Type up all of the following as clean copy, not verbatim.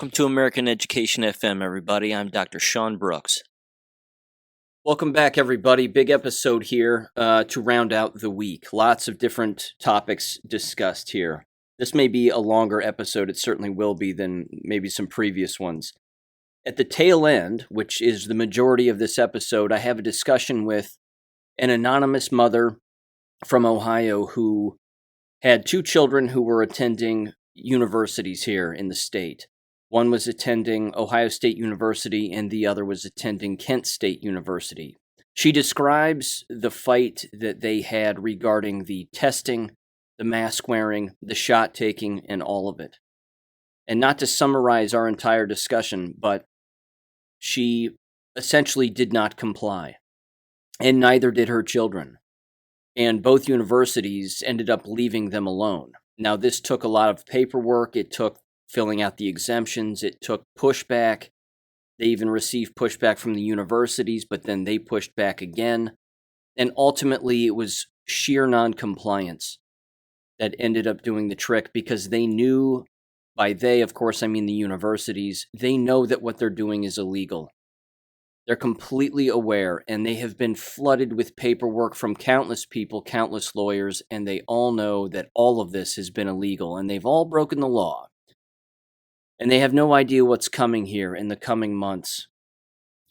Welcome to American Education FM, everybody. I'm Dr. Sean Brooks. Welcome back, everybody. Big episode here to round out the week. Lots of different topics discussed here. This may be a longer episode. It certainly will be than maybe some previous ones. At the tail end, which is the majority of this episode, I have a discussion with an anonymous mother from Ohio who had two children who were attending universities here in the state. One was attending Ohio State University and the other was attending Kent State University. She describes the fight that they had regarding the testing, the mask wearing, the shot taking, and all of it. And not to summarize our entire discussion, but she essentially did not comply, and neither did her children. And both universities ended up leaving them alone. Now, this took a lot of paperwork. It took filling out the exemptions. It took pushback. They even received pushback from the universities, but then they pushed back again. And ultimately, it was sheer noncompliance that ended up doing the trick, because they knew, by they, of course, I mean the universities, they know that what they're doing is illegal. They're completely aware, and they have been flooded with paperwork from countless people, countless lawyers, and they all know that all of this has been illegal, and they've all broken the law. And they have no idea what's coming here in the coming months.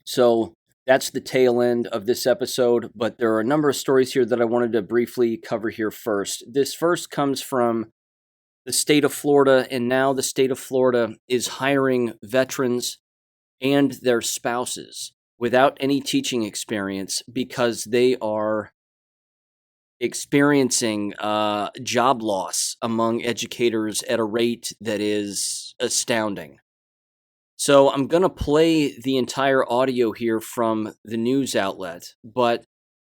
So that's the tail end of this episode, but there are a number of stories here that I wanted to briefly cover here first. This first comes from the state of Florida, and now the state of Florida is hiring veterans and their spouses without any teaching experience because they are experiencing job loss among educators at a rate that is astounding. So I'm going to play the entire audio here from the news outlet, but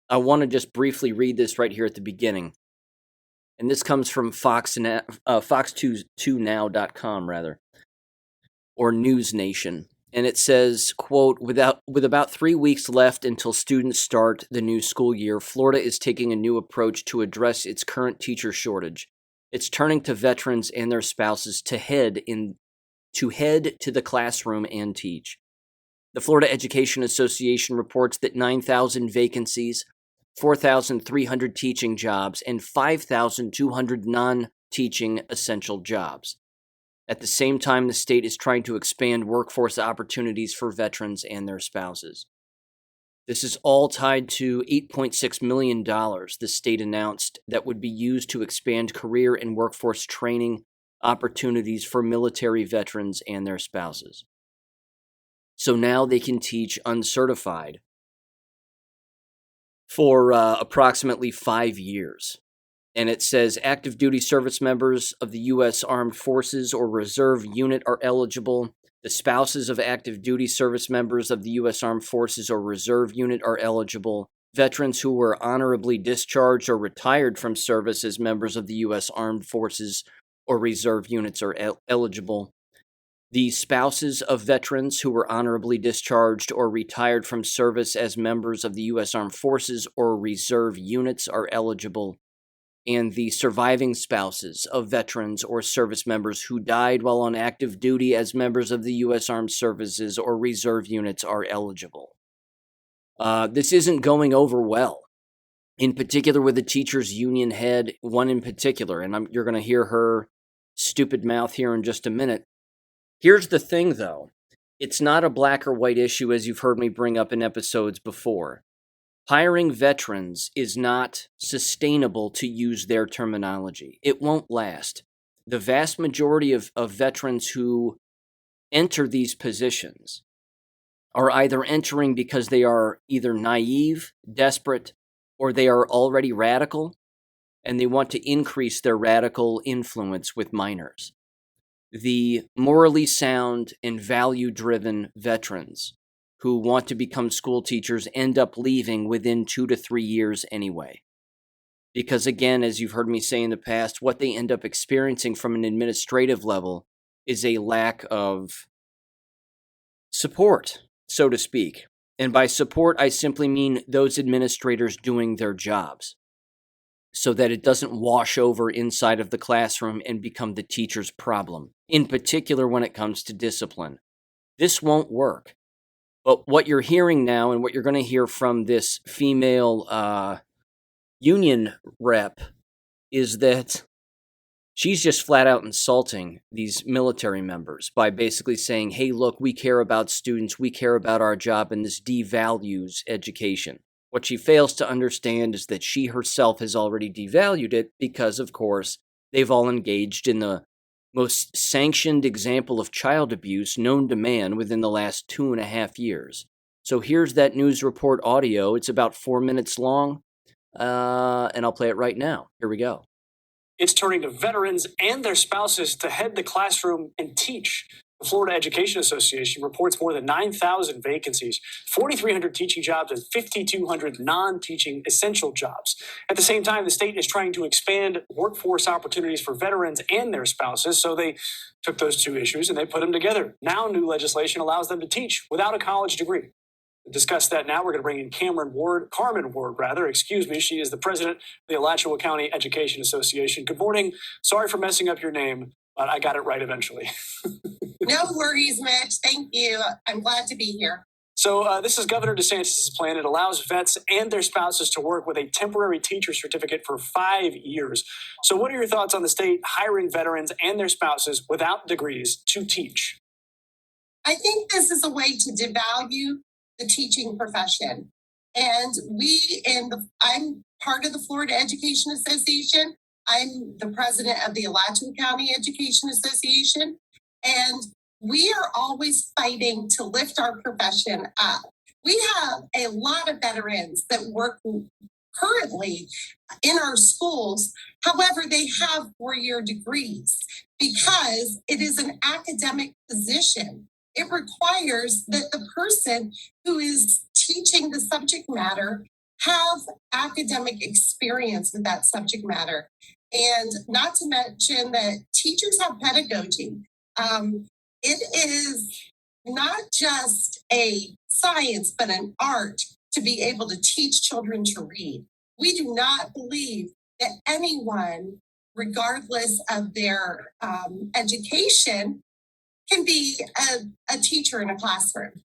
I want to just briefly read this right here at the beginning. And this comes from Fox2now.com, or News Nation. And it says, quote, with about 3 weeks left until students start the new school year, Florida is taking a new approach to address its current teacher shortage. It's turning to veterans and their spouses to head to the classroom and teach. The Florida Education Association reports that 9,000 vacancies, 4,300 teaching jobs, and 5,200 non-teaching essential jobs. At the same time, the state is trying to expand workforce opportunities for veterans and their spouses. This is all tied to $8.6 million the state announced that would be used to expand career and workforce training opportunities for military veterans and their spouses. So now they can teach uncertified for approximately 5 years. And it says active duty service members of the U.S. Armed Forces or Reserve Unit are eligible. The spouses of active duty service members of the U.S. Armed Forces or Reserve Unit are eligible. Veterans who were honorably discharged or retired from service as members of the U.S. Armed Forces or Reserve Units are eligible. The spouses of veterans who were honorably discharged or retired from service as members of the U.S. Armed Forces or Reserve Units are eligible. And the surviving spouses of veterans or service members who died while on active duty as members of the U.S. Armed Services or Reserve Units are eligible. This isn't going over well, in particular with the teachers' union head, one in particular, and you're going to hear her stupid mouth here in just a minute. Here's the thing, though. It's not a black or white issue, as you've heard me bring up in episodes before. Hiring veterans is not sustainable, to use their terminology. It won't last. The vast majority of veterans who enter these positions are either entering because they are either naive, desperate, or they are already radical, and they want to increase their radical influence with minors. The morally sound and value-driven veterans who want to become school teachers end up leaving within 2 to 3 years anyway. Because again, as you've heard me say in the past, what they end up experiencing from an administrative level is a lack of support, so to speak. And by support, I simply mean those administrators doing their jobs. so that it doesn't wash over inside of the classroom and become the teacher's problem, in particular when it comes to discipline. This won't work. But what you're hearing now and what you're going to hear from this female union rep is that she's just flat out insulting these military members by basically saying, hey, look, we care about students, we care about our job, and this devalues education. What she fails to understand is that she herself has already devalued it because, of course, they've all engaged in the most sanctioned example of child abuse known to man within the last 2.5 years. So here's that news report audio. It's about 4 minutes long, and I'll play it right now. Here we go. It's turning to veterans and their spouses to head the classroom and teach. The Florida Education Association reports more than 9,000 vacancies, 4,300 teaching jobs, and 5,200 non-teaching essential jobs. At the same time, the state is trying to expand workforce opportunities for veterans and their spouses, so they took those two issues and they put them together. Now new legislation allows them to teach without a college degree. To discuss that now, we're going to bring in Carmen Ward, She is the president of the Alachua County Education Association. Good morning. Sorry for messing up your name, but I got it right eventually. No worries, Mitch. Thank you. I'm glad to be here. So this is Governor DeSantis' plan. It allows vets and their spouses to work with a temporary teacher certificate for 5 years. So what are your thoughts on the state hiring veterans and their spouses without degrees to teach? I think this is a way to devalue the teaching profession. And I'm part of the Florida Education Association. I'm the president of the Alachua County Education Association. And we are always fighting to lift our profession up. We have a lot of veterans that work currently in our schools. However, they have 4-year degrees because it is an academic position. It requires that the person who is teaching the subject matter have academic experience with that subject matter. And not to mention that teachers have pedagogy. It is not just a science, but an art to be able to teach children to read. We do not believe that anyone, regardless of their education, can be a teacher in a classroom.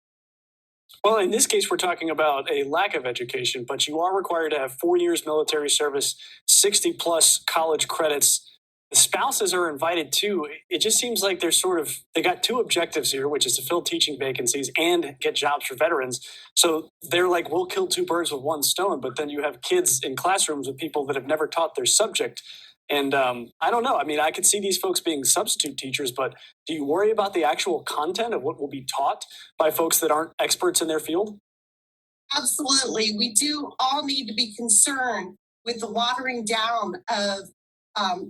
Well, in this case, we're talking about a lack of education, but you are required to have 4 years military service, 60 plus college credits. The spouses are invited too. It just seems like they got two objectives here, which is to fill teaching vacancies and get jobs for veterans. So they're like, we'll kill two birds with one stone, but then you have kids in classrooms with people that have never taught their subject. And I don't know. I mean, I could see these folks being substitute teachers, but do you worry about the actual content of what will be taught by folks that aren't experts in their field? Absolutely. We do all need to be concerned with the watering down of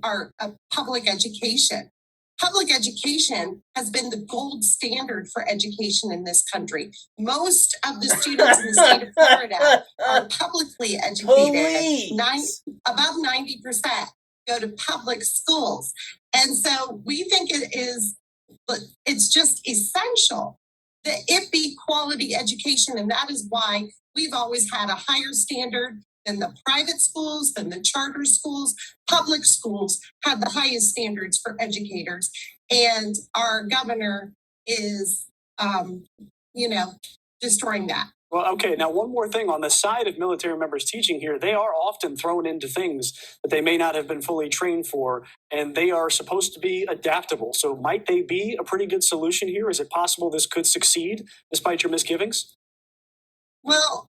our public education. Public education has been the gold standard for education in this country. Most of the students in the state of Florida are publicly educated. About 90% go to public schools. And so we think it's just essential that it be quality education. And that is why we've always had a higher standard than the private schools, than the charter schools. Public schools have the highest standards for educators. And our governor is, destroying that. Well, okay. Now, one more thing on the side of military members teaching here, they are often thrown into things that they may not have been fully trained for, and they are supposed to be adaptable. So might they be a pretty good solution here? Is it possible this could succeed despite your misgivings? Well,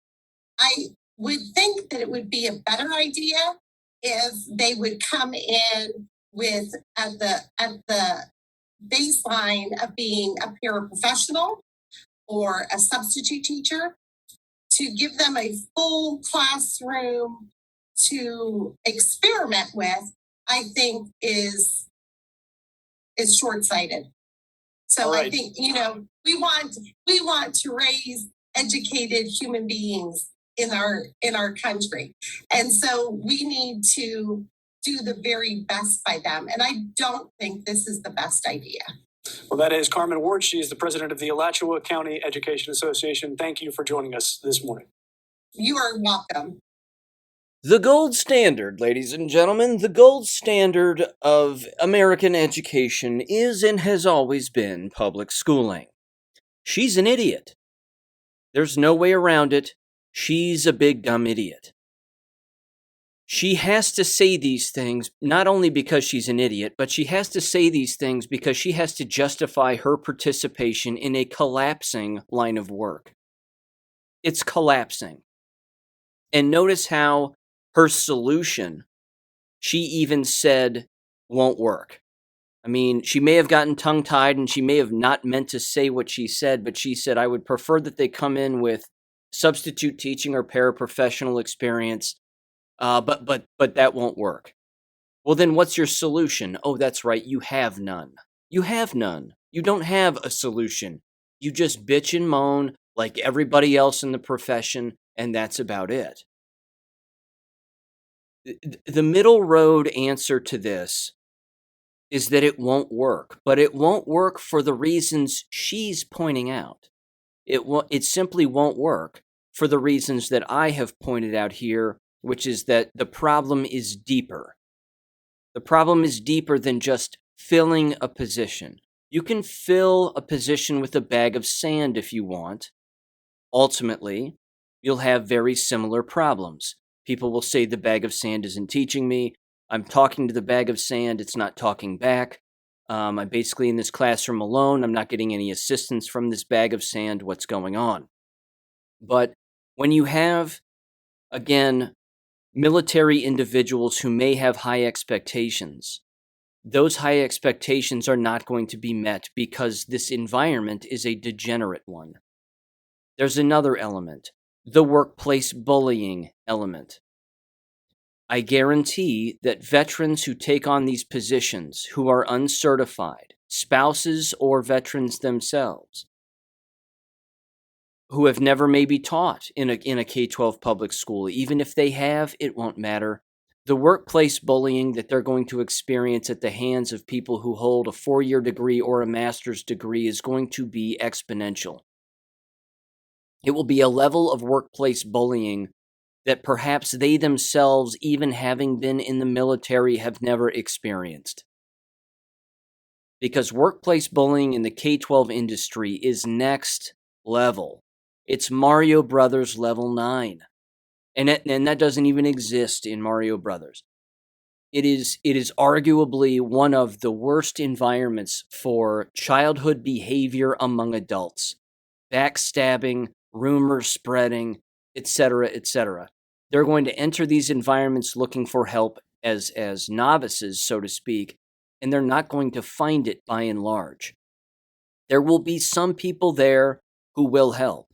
I would think that it would be a better idea if they would come in with at the baseline of being a paraprofessional or a substitute teacher, to give them a full classroom to experiment with, I think is short-sighted. So right. I think, we want to raise educated human beings in our country. And so we need to do the very best by them. And I don't think this is the best idea. Well, that is Carmen Ward. She is the president of the Alachua County Education Association. Thank you for joining us this morning. You are welcome. The gold standard, ladies and gentlemen, the gold standard of American education is and has always been public schooling. She's an idiot. There's no way around it. She's a big dumb idiot. She has to say these things not only because she's an idiot, but she has to say these things because she has to justify her participation in a collapsing line of work. It's collapsing. And notice how her solution, she even said, won't work. I mean, she may have gotten tongue-tied and she may have not meant to say what she said, but she said, I would prefer that they come in with substitute teaching or paraprofessional experience, but that won't work. Well, then what's your solution? Oh, that's right, you have none. You have none. You don't have a solution. You just bitch and moan like everybody else in the profession, and that's about it. The middle road answer to this is that it won't work, but it won't work for the reasons she's pointing out. It simply won't work for the reasons that I have pointed out here, which is that the problem is deeper. The problem is deeper than just filling a position. You can fill a position with a bag of sand if you want. Ultimately, you'll have very similar problems. People will say the bag of sand isn't teaching me. I'm talking to the bag of sand. It's not talking back. I'm basically in this classroom alone. I'm not getting any assistance from this bag of sand. What's going on? But when you have, again, military individuals who may have high expectations, those high expectations are not going to be met because this environment is a degenerate one. There's another element, the workplace bullying element. I guarantee that veterans who take on these positions who are uncertified, spouses or veterans themselves, who have never maybe taught in a K-12 public school, even if they have, it won't matter. The workplace bullying that they're going to experience at the hands of people who hold a 4-year degree or a master's degree is going to be exponential. It will be a level of workplace bullying that perhaps they themselves, even having been in the military, have never experienced. Because workplace bullying in the K-12 industry is next level. It's Mario Brothers level 9. And that doesn't even exist in Mario Brothers. It is arguably one of the worst environments for childhood behavior among adults. Backstabbing, rumor spreading, etc., etc. They're going to enter these environments looking for help as novices, so to speak, and they're not going to find it by and large. There will be some people there who will help.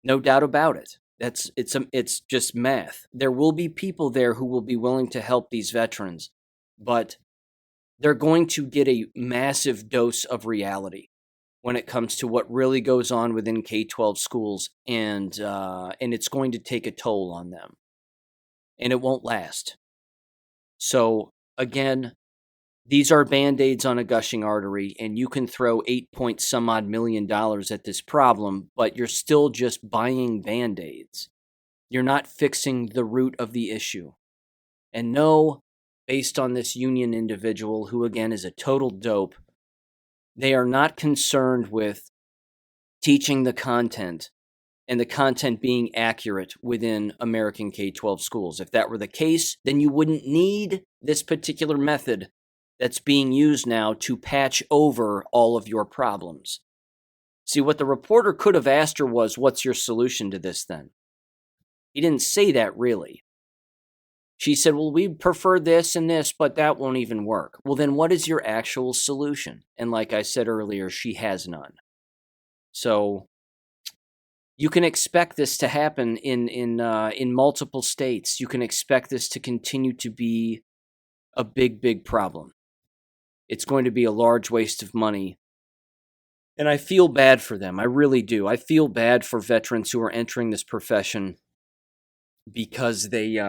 No doubt about it. It's just math. There will be people there who will be willing to help these veterans, but they're going to get a massive dose of reality when it comes to what really goes on within K-12 schools, and it's going to take a toll on them, and it won't last. So again, these are Band-Aids on a gushing artery, and you can throw $8-point-some-odd million at this problem, but you're still just buying Band-Aids. You're not fixing the root of the issue. And no, based on this union individual, who again is a total dope, they are not concerned with teaching the content and the content being accurate within American K-12 schools. If that were the case, then you wouldn't need this particular method that's being used now to patch over all of your problems. See, what the reporter could have asked her was, what's your solution to this then? He didn't say that really. She said, well, we prefer this and this, but that won't even work. Well, then what is your actual solution? And like I said earlier, she has none. So you can expect this to happen in multiple states. You can expect this to continue to be a big, big problem. It's going to be a large waste of money. And I feel bad for them. I really do. I feel bad for veterans who are entering this profession because they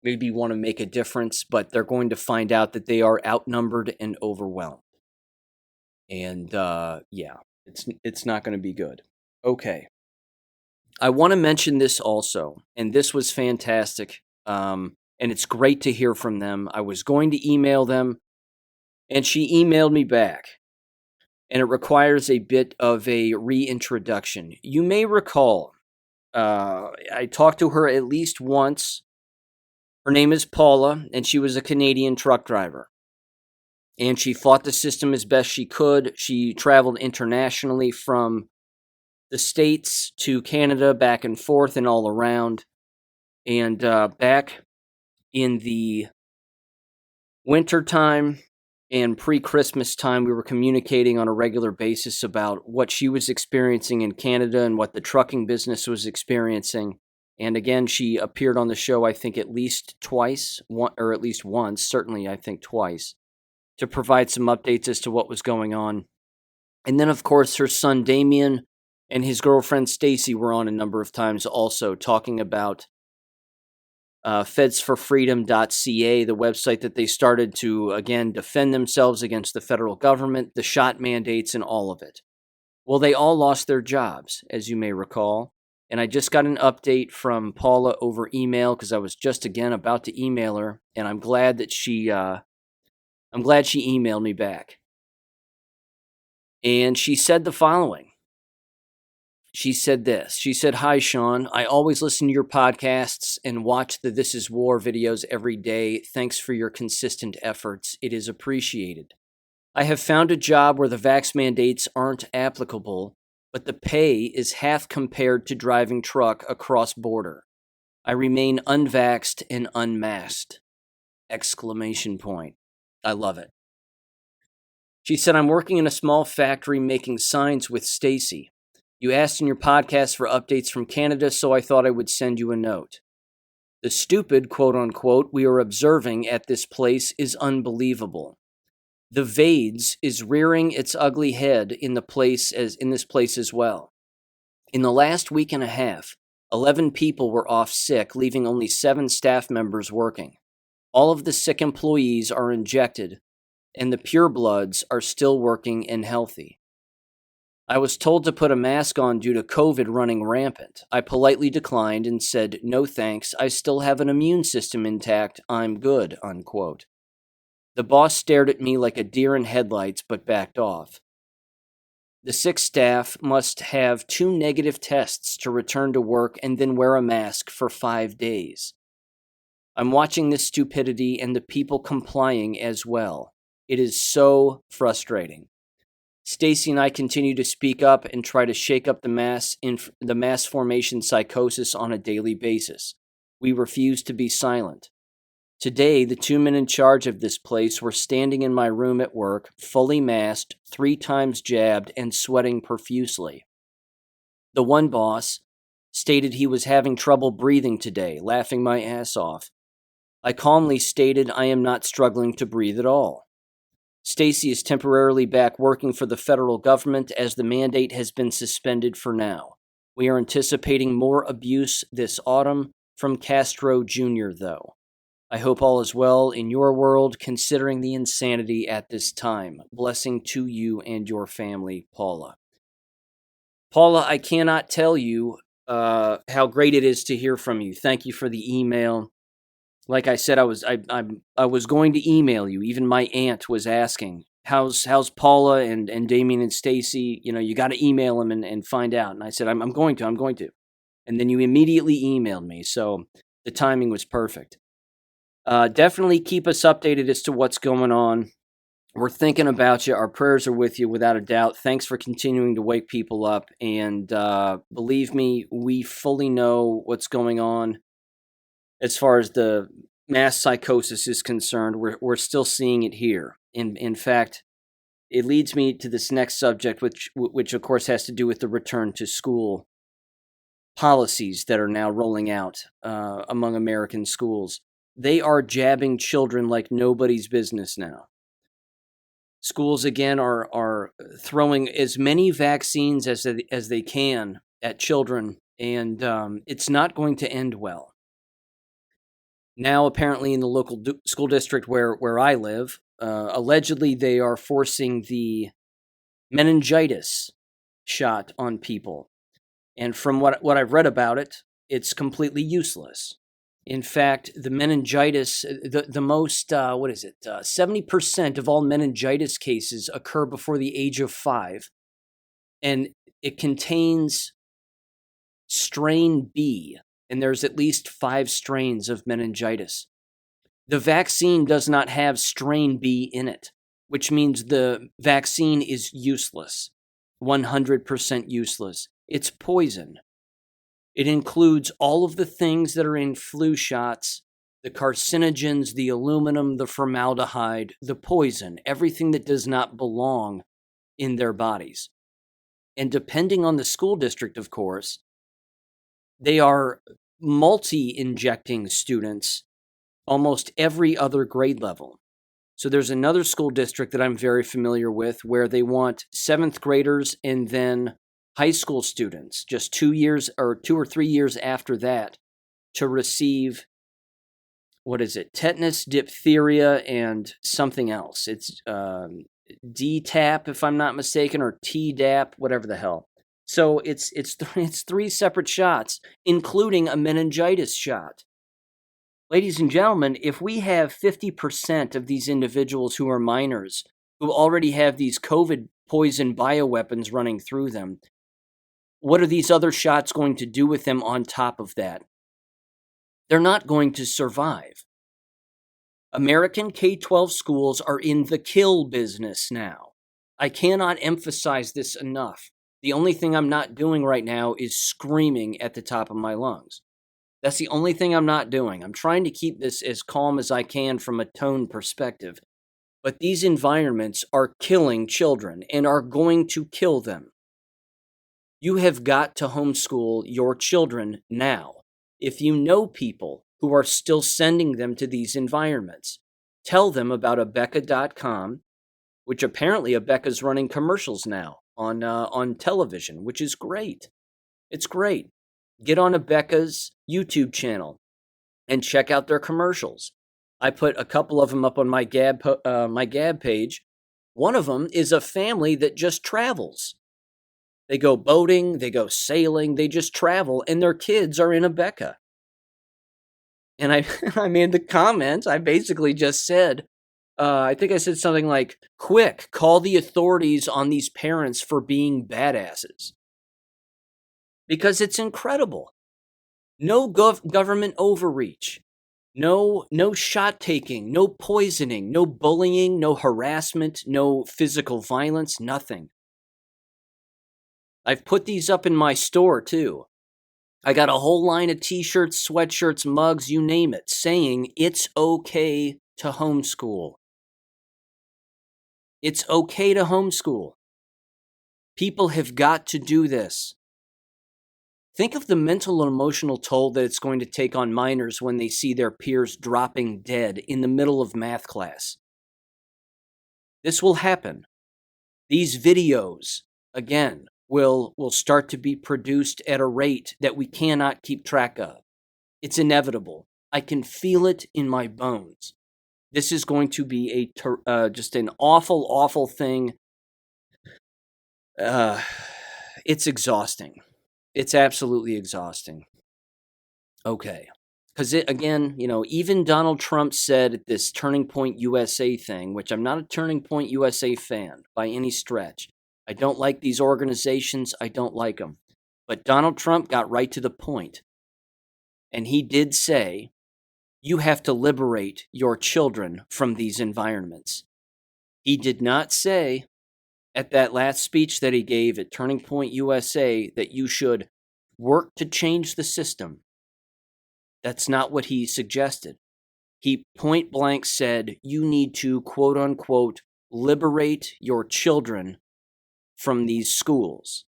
maybe want to make a difference, but they're going to find out that they are outnumbered and overwhelmed. And yeah, it's not going to be good. Okay. I want to mention this also, and this was fantastic. and it's great to hear from them. I was going to email them, and she emailed me back, and it requires a bit of a reintroduction. You may recall, I talked to her at least once. Her name is Paula, and she was a Canadian truck driver. And she fought the system as best she could. She traveled internationally from the States to Canada, back and forth and all around. And back in the winter time and pre-Christmas time, we were communicating on a regular basis about what she was experiencing in Canada and what the trucking business was experiencing. And again, she appeared on the show, I think, at least twice, or at least once, certainly I think twice, to provide some updates as to what was going on. And then, of course, her son Damien and his girlfriend Stacy were on a number of times also, talking about fedsforfreedom.ca, the website that they started to, again, defend themselves against the federal government, the shot mandates, and all of it. Well, they all lost their jobs, as you may recall. And I just got an update from Paula over email, because I was just, again, about to email her, and I'm glad that she emailed me back. And she said the following. She said this. She said, "Hi, Sean. I always listen to your podcasts and watch the This Is War videos every day. Thanks for your consistent efforts. It is appreciated. I have found a job where the vax mandates aren't applicable, but the pay is half compared to driving truck across border. I remain unvaxxed and unmasked." Exclamation point. I love it. She said, "I'm working in a small factory making signs with Stacy. You asked in your podcast for updates from Canada, so I thought I would send you a note. The stupid, quote unquote, we are observing at this place is unbelievable. The VAIDS is rearing its ugly head in this place as well. In the last week and a half, 11 people were off sick, leaving only 7 staff members working. All of the sick employees are injected, and the purebloods are still working and healthy. I was told to put a mask on due to COVID running rampant. I politely declined and said, no thanks, I still have an immune system intact, I'm good, unquote. The boss stared at me like a deer in headlights, but backed off. The sick staff must have 2 negative tests to return to work and then wear a mask for 5 days. I'm watching this stupidity and the people complying as well. It is so frustrating. Stacy and I continue to speak up and try to shake up the mass formation psychosis on a daily basis. We refuse to be silent. Today, the 2 men in charge of this place were standing in my room at work, fully masked, 3 times jabbed, and sweating profusely. The one boss stated he was having trouble breathing today, laughing my ass off. I calmly stated I am not struggling to breathe at all. Stacy is temporarily back working for the federal government as the mandate has been suspended for now. We are anticipating more abuse this autumn from Castro Jr., though. I hope all is well in your world, considering the insanity at this time. Blessing to you and your family, Paula. Paula, I cannot tell you how great it is to hear from you. Thank you for the email. Like I said, I was going to email you. Even my aunt was asking, "How's Paula and Damien and Stacy? You know, you got to email them and find out." And I said, "I'm going to." And then you immediately emailed me, so the timing was perfect. Definitely keep us updated as to what's going on. We're thinking about you. Our prayers are with you, without a doubt. Thanks for continuing to wake people up. And believe me, we fully know what's going on. As far as the mass psychosis is concerned, we're still seeing it here. In fact, it leads me to this next subject, which of course has to do with the return to school policies that are now rolling out among American schools. They are jabbing children like nobody's business now. Schools again are throwing as many vaccines as they can at children, and it's not going to end well. Now, apparently, in the local school district where I live, allegedly they are forcing the meningitis shot on people. And from what I've read about it, it's completely useless. In fact, the meningitis, the most, 70% of all meningitis cases occur before the age of 5. And it contains strain B, and there's at least 5 strains of meningitis. The vaccine does not have strain B in it, which means the vaccine is useless, 100% useless. It's poison. It includes all of the things that are in flu shots, the carcinogens, the aluminum, the formaldehyde, the poison, everything that does not belong in their bodies. And depending on the school district, of course, they are multi-injecting students almost every other grade level. So there's another school district that I'm very familiar with where they want 7th graders and then high school students, just 2 years or 2 or 3 years after that, to receive, tetanus, diphtheria, and something else. It's DTaP, if I'm not mistaken, or Tdap, whatever the hell. So it's 3 separate shots, including a meningitis shot. Ladies and gentlemen, if we have 50% of these individuals who are minors, who already have these COVID poison bioweapons running through them, what are these other shots going to do with them on top of that? They're not going to survive. American K-12 schools are in the kill business now. I cannot emphasize this enough. The only thing I'm not doing right now is screaming at the top of my lungs. That's the only thing I'm not doing. I'm trying to keep this as calm as I can from a tone perspective. But these environments are killing children and are going to kill them. You have got to homeschool your children now. If you know people who are still sending them to these environments, tell them about Abeka.com, which apparently Abeka's running commercials now on television, which is great. It's great. Get on Abeka's YouTube channel and check out their commercials. I put a couple of them up on my Gab page. One of them is a family that just travels. They go boating, they go sailing, they just travel, and their kids are in Abeka. And I made the comment, I basically just said, I think I said something like, quick, call the authorities on these parents for being badasses. Because it's incredible. No government overreach. No shot taking, no poisoning, no bullying, no harassment, no physical violence, nothing. I've put these up in my store too. I got a whole line of t-shirts, sweatshirts, mugs, you name it, saying it's okay to homeschool. It's okay to homeschool. People have got to do this. Think of the mental and emotional toll that it's going to take on minors when they see their peers dropping dead in the middle of math class. This will happen. These videos, again, will start to be produced at a rate that we cannot keep track of. It's inevitable. I can feel it in my bones. This is going to be just an awful, awful thing. It's exhausting. It's absolutely exhausting. Okay. Because again, even Donald Trump said at this Turning Point USA thing, which I'm not a Turning Point USA fan by any stretch. I don't like these organizations. I don't like them. But Donald Trump got right to the point. And he did say, you have to liberate your children from these environments. He did not say at that last speech that he gave at Turning Point USA that you should work to change the system. That's not what he suggested. He point blank said, you need to, quote unquote, liberate your children from these schools.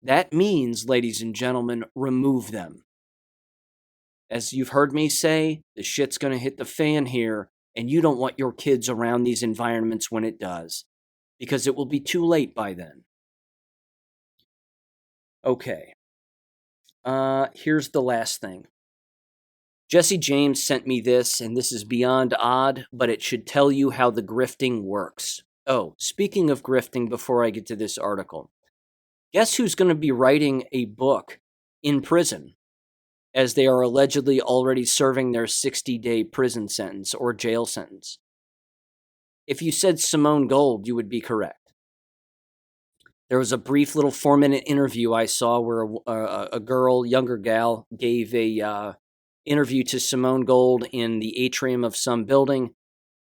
That means, ladies and gentlemen, remove them. As you've heard me say, the shit's going to hit the fan here, and you don't want your kids around these environments when it does, because it will be too late by then. Okay. Here's the last thing. Jesse James sent me this, and this is beyond odd, but it should tell you how the grifting works. Oh, speaking of grifting, before I get to this article, guess who's going to be writing a book in prison? as they are allegedly already serving their 60-day prison sentence or jail sentence. If you said Simone Gold, you would be correct. There was a brief little 4-minute interview I saw where a girl, younger gal, gave a interview to Simone Gold in the atrium of some building.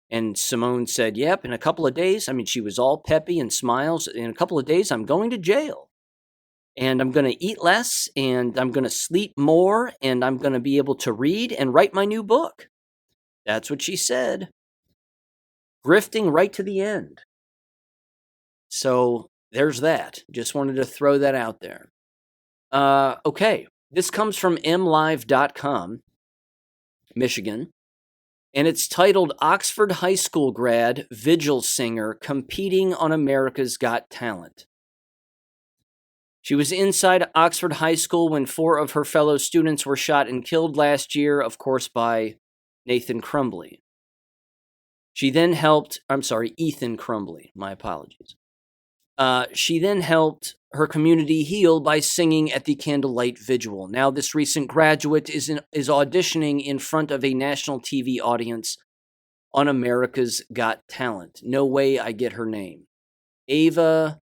And Simone said, yep, in a couple of days, I mean, she was all peppy and smiles. In a couple of days, I'm going to jail. And I'm going to eat less, and I'm going to sleep more, and I'm going to be able to read and write my new book. That's what she said. Grifting right to the end. So there's that. Just wanted to throw that out there. Okay. This comes from mlive.com, Michigan. And it's titled Oxford High School Grad Vigil Singer Competing on America's Got Talent. She was inside Oxford High School when 4 of her fellow students were shot and killed last year, of course, by Ethan Crumbley. Ethan Crumbley. My apologies. She then helped her community heal by singing at the Candlelight Vigil. Now, this recent graduate is auditioning in front of a national TV audience on America's Got Talent. No way I get her name. Ava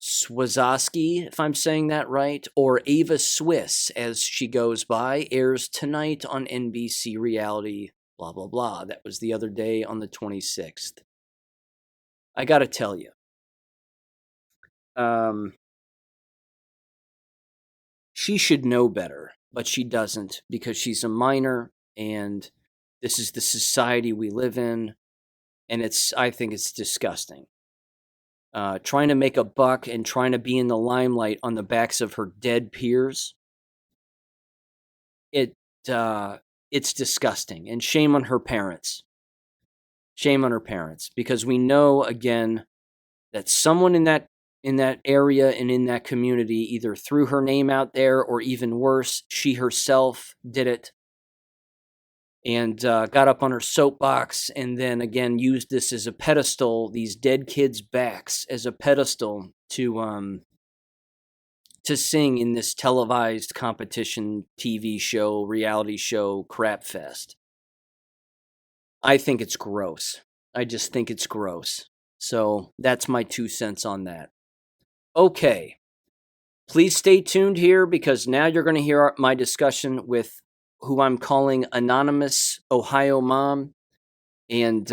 Swazowski, if I'm saying that right, or Ava Swiss, as she goes by, airs tonight on NBC reality, blah, blah, blah. That was the other day on the 26th. I gotta tell you, she should know better, but she doesn't because she's a minor, and this is the society we live in, and I think it's disgusting. Trying to make a buck and trying to be in the limelight on the backs of her dead peers. It's disgusting, and shame on her parents. Shame on her parents, because we know again that someone in that area and in that community either threw her name out there, or even worse, she herself did it. And got up on her soapbox and then again used this as a pedestal, these dead kids' backs as a pedestal to sing in this televised competition, TV show, reality show, crap fest. I think it's gross. I just think it's gross. So that's my 2 cents on that. Okay. Please stay tuned here because now you're going to hear my discussion with who I'm calling Anonymous Ohio Mom. And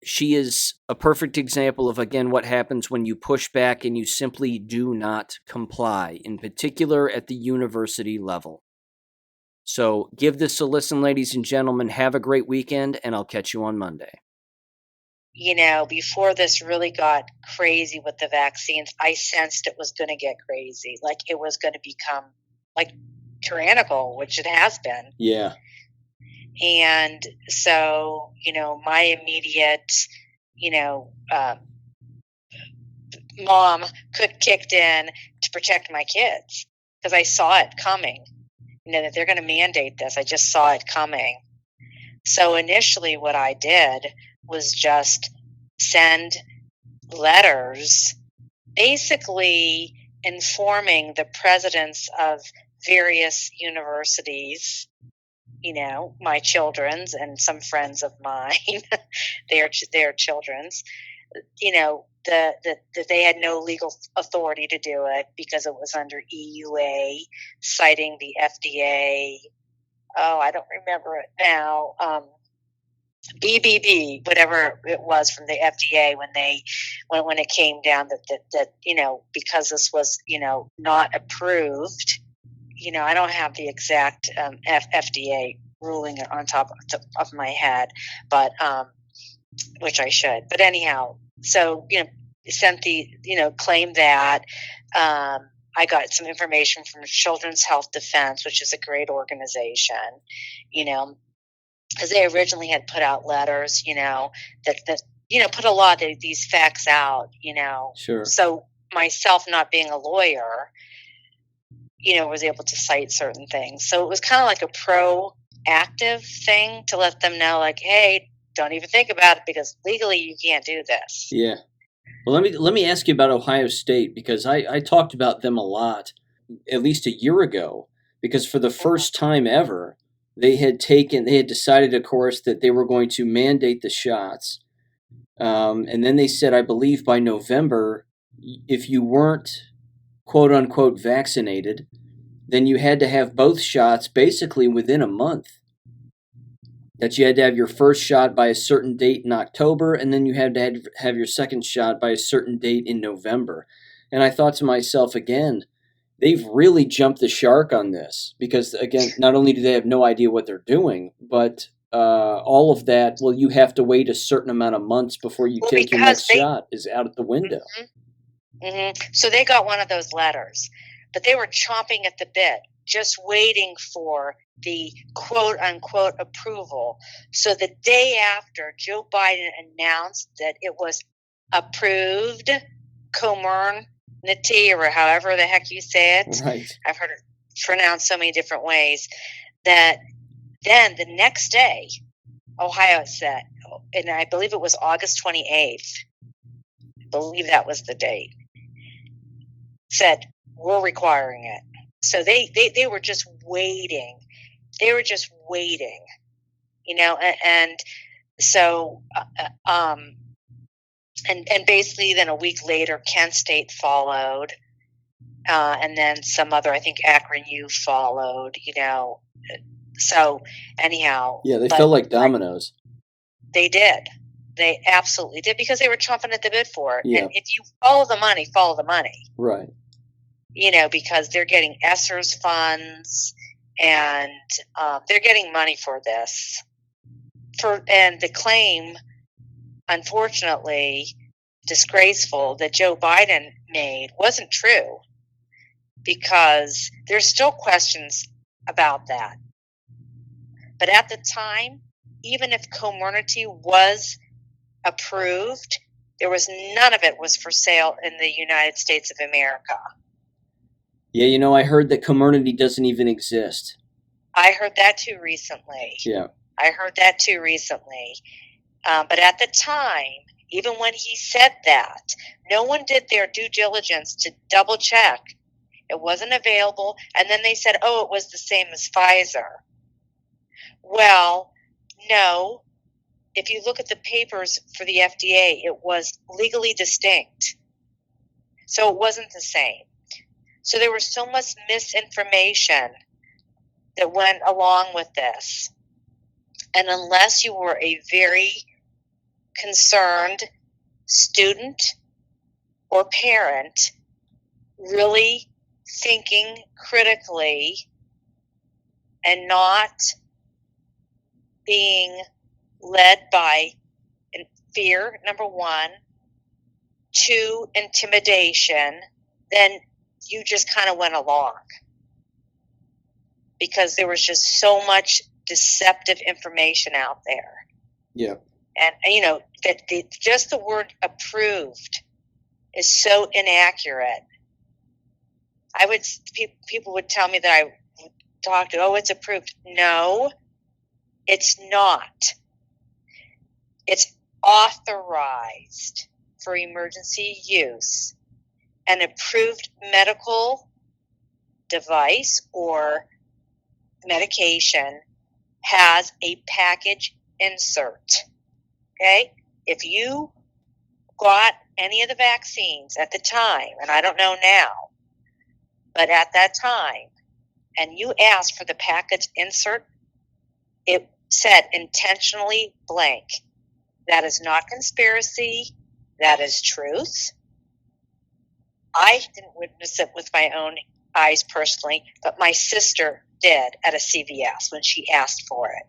she is a perfect example of, again, what happens when you push back and you simply do not comply, in particular at the university level. So give this a listen, ladies and gentlemen. Have a great weekend, and I'll catch you on Monday. You know, before this really got crazy with the vaccines, I sensed it was going to get crazy. Like it was going to become like tyrannical, which it has been. Yeah. And so, you know, my immediate, mom kicked in to protect my kids because I saw it coming, that they're going to mandate this. I just saw it coming. So initially what I did was just send letters basically informing the presidents of various universities, my children's and some friends of mine, their children's, that they had no legal authority to do it because it was under EUA, citing the FDA. Oh, I don't remember it now. BBB, whatever it was from the FDA when it came down that because this was not approved. I don't have the exact FDA ruling on top of my head, but which I should. But anyhow, so sent claimed that. I got some information from Children's Health Defense, which is a great organization, because they originally had put out letters, that put a lot of these facts out, Sure. So myself not being a lawyer, was able to cite certain things. So it was kind of like a proactive thing to let them know, like, hey, don't even think about it because legally you can't do this. Yeah. Well, let me ask you about Ohio State because I talked about them a lot, at least a year ago, because for the first time ever, they had decided, of course, that they were going to mandate the shots. And then they said, I believe by November, if you weren't quote unquote vaccinated, then you had to have both shots basically within a month. That you had to have your first shot by a certain date in October, and then you had to have your second shot by a certain date in November. And I thought to myself, again, they've really jumped the shark on this, because, again, not only do they have no idea what they're doing, but all of that, well, you have to wait a certain amount of months before you take your next shot is out of the window. So they got one of those letters, but they were chomping at the bit, just waiting for the quote-unquote approval. So the day after Joe Biden announced that it was approved, Comirnaty, or however the heck you say it. Right. I've heard it pronounced so many different ways. That then the next day, Ohio said, and I believe it was August 28th, I believe that was the date, said, we're requiring it. So they were just waiting. They were just waiting, and so, and basically then a week later, Kent State followed, and then some other, I think Akron U followed, so anyhow. Yeah, they felt like dominoes. They did. They absolutely did, because they were chomping at the bit for it. Yeah. And if you follow the money, follow the money. Right. Because they're getting ESSER's funds, and they're getting money for this. And the claim, unfortunately, disgraceful, that Joe Biden made wasn't true, because there's still questions about that. But at the time, even if Comirnaty was approved, there was none of it was for sale in the United States of America. Yeah, I heard that Comirnaty doesn't even exist. I heard that too recently. Yeah. I heard that too recently. But at the time, even when he said that, no one did their due diligence to double check. It wasn't available. And then they said, it was the same as Pfizer. Well, no. If you look at the papers for the FDA, it was legally distinct. So it wasn't the same. So there was so much misinformation that went along with this. And unless you were a very concerned student or parent, really thinking critically and not being led by fear, number one, 2, intimidation, then you just kind of went along, because there was just so much deceptive information out there. Yeah. And, that just the word approved is so inaccurate. People would tell me that I would talk to, it's approved. No, it's not. It's authorized for emergency use. An approved medical device or medication has a package insert. Okay? If you got any of the vaccines at the time, and I don't know now, but at that time, and you asked for the package insert, it said intentionally blank. That is not conspiracy. That is truth. I didn't witness it with my own eyes personally, but my sister did at a CVS when she asked for it.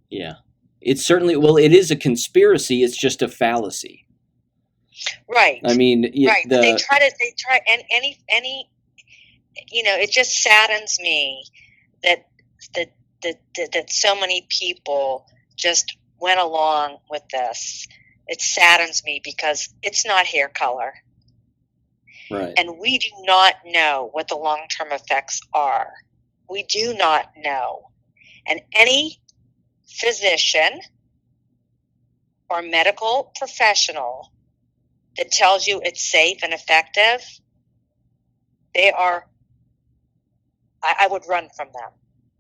Yeah. It's certainly, it is a conspiracy. It's just a fallacy. Right. I mean, right. They try, and any, it just saddens me that so many people just went along with this. It saddens me because it's not hair color. Right. And we do not know what the long-term effects are. We do not know. And any physician or medical professional that tells you it's safe and effective, they are I would run from them,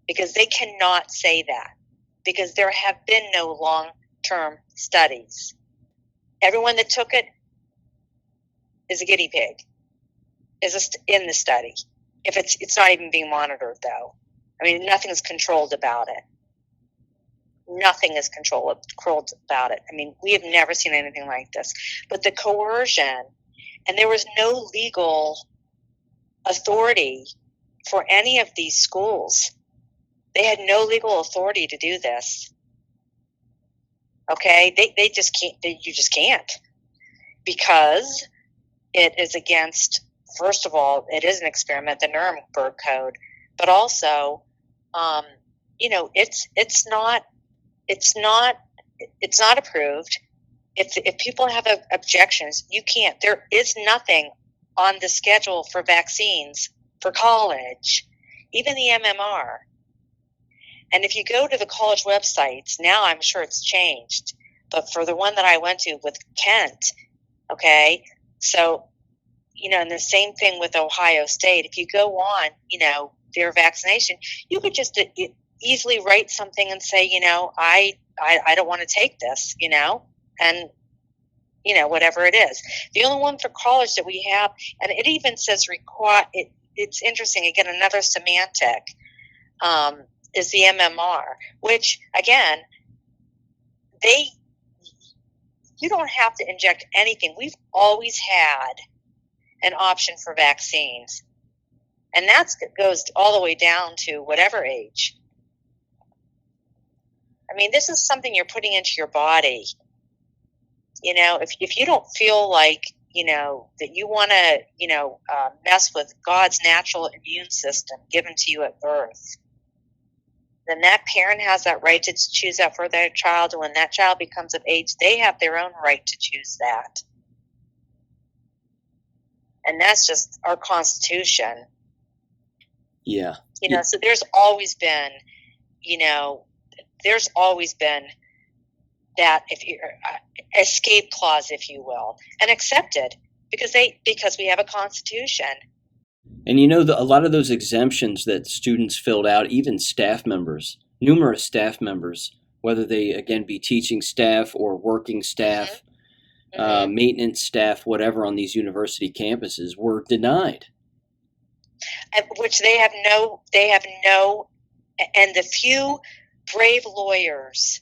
because they cannot say that, because there have been no long-term studies. Everyone that took it is a guinea pig, in the study. If it's not even being monitored, though. I mean, nothing's controlled about it. Nothing is controlled about it. I mean, we have never seen anything like this. But the coercion, and there was no legal authority for any of these schools. They had no legal authority to do this. Okay? They just can't. You just can't. Because it is against, first of all, it is an experiment, the Nuremberg Code, but also, it's not approved. If people have objections, you can't. There is nothing on the schedule for vaccines for college, even the MMR. And if you go to the college websites, now I'm sure it's changed, but for the one that I went to with Kent, okay, so, and the same thing with Ohio State, if you go on, their vaccination, you could just easily write something and say, I don't want to take this, and, whatever it is. The only one for college that we have, and it even says it's interesting, again, another semantic, is the MMR, which, again, you don't have to inject anything. We've always had an option for vaccines. And that goes all the way down to whatever age. I mean, this is something you're putting into your body. If you don't feel like, that you want to, mess with God's natural immune system given to you at birth, then that parent has that right to choose that for their child. And when that child becomes of age, they have their own right to choose that. And that's just our Constitution. Yeah. So there's always been, that escape clause, if you will, and accepted because we have a Constitution. And a lot of those exemptions that students filled out, even staff members, numerous staff members, whether they, again, be teaching staff or working staff, mm-hmm. Maintenance staff, whatever, on these university campuses, were denied. Which they have no, and the few brave lawyers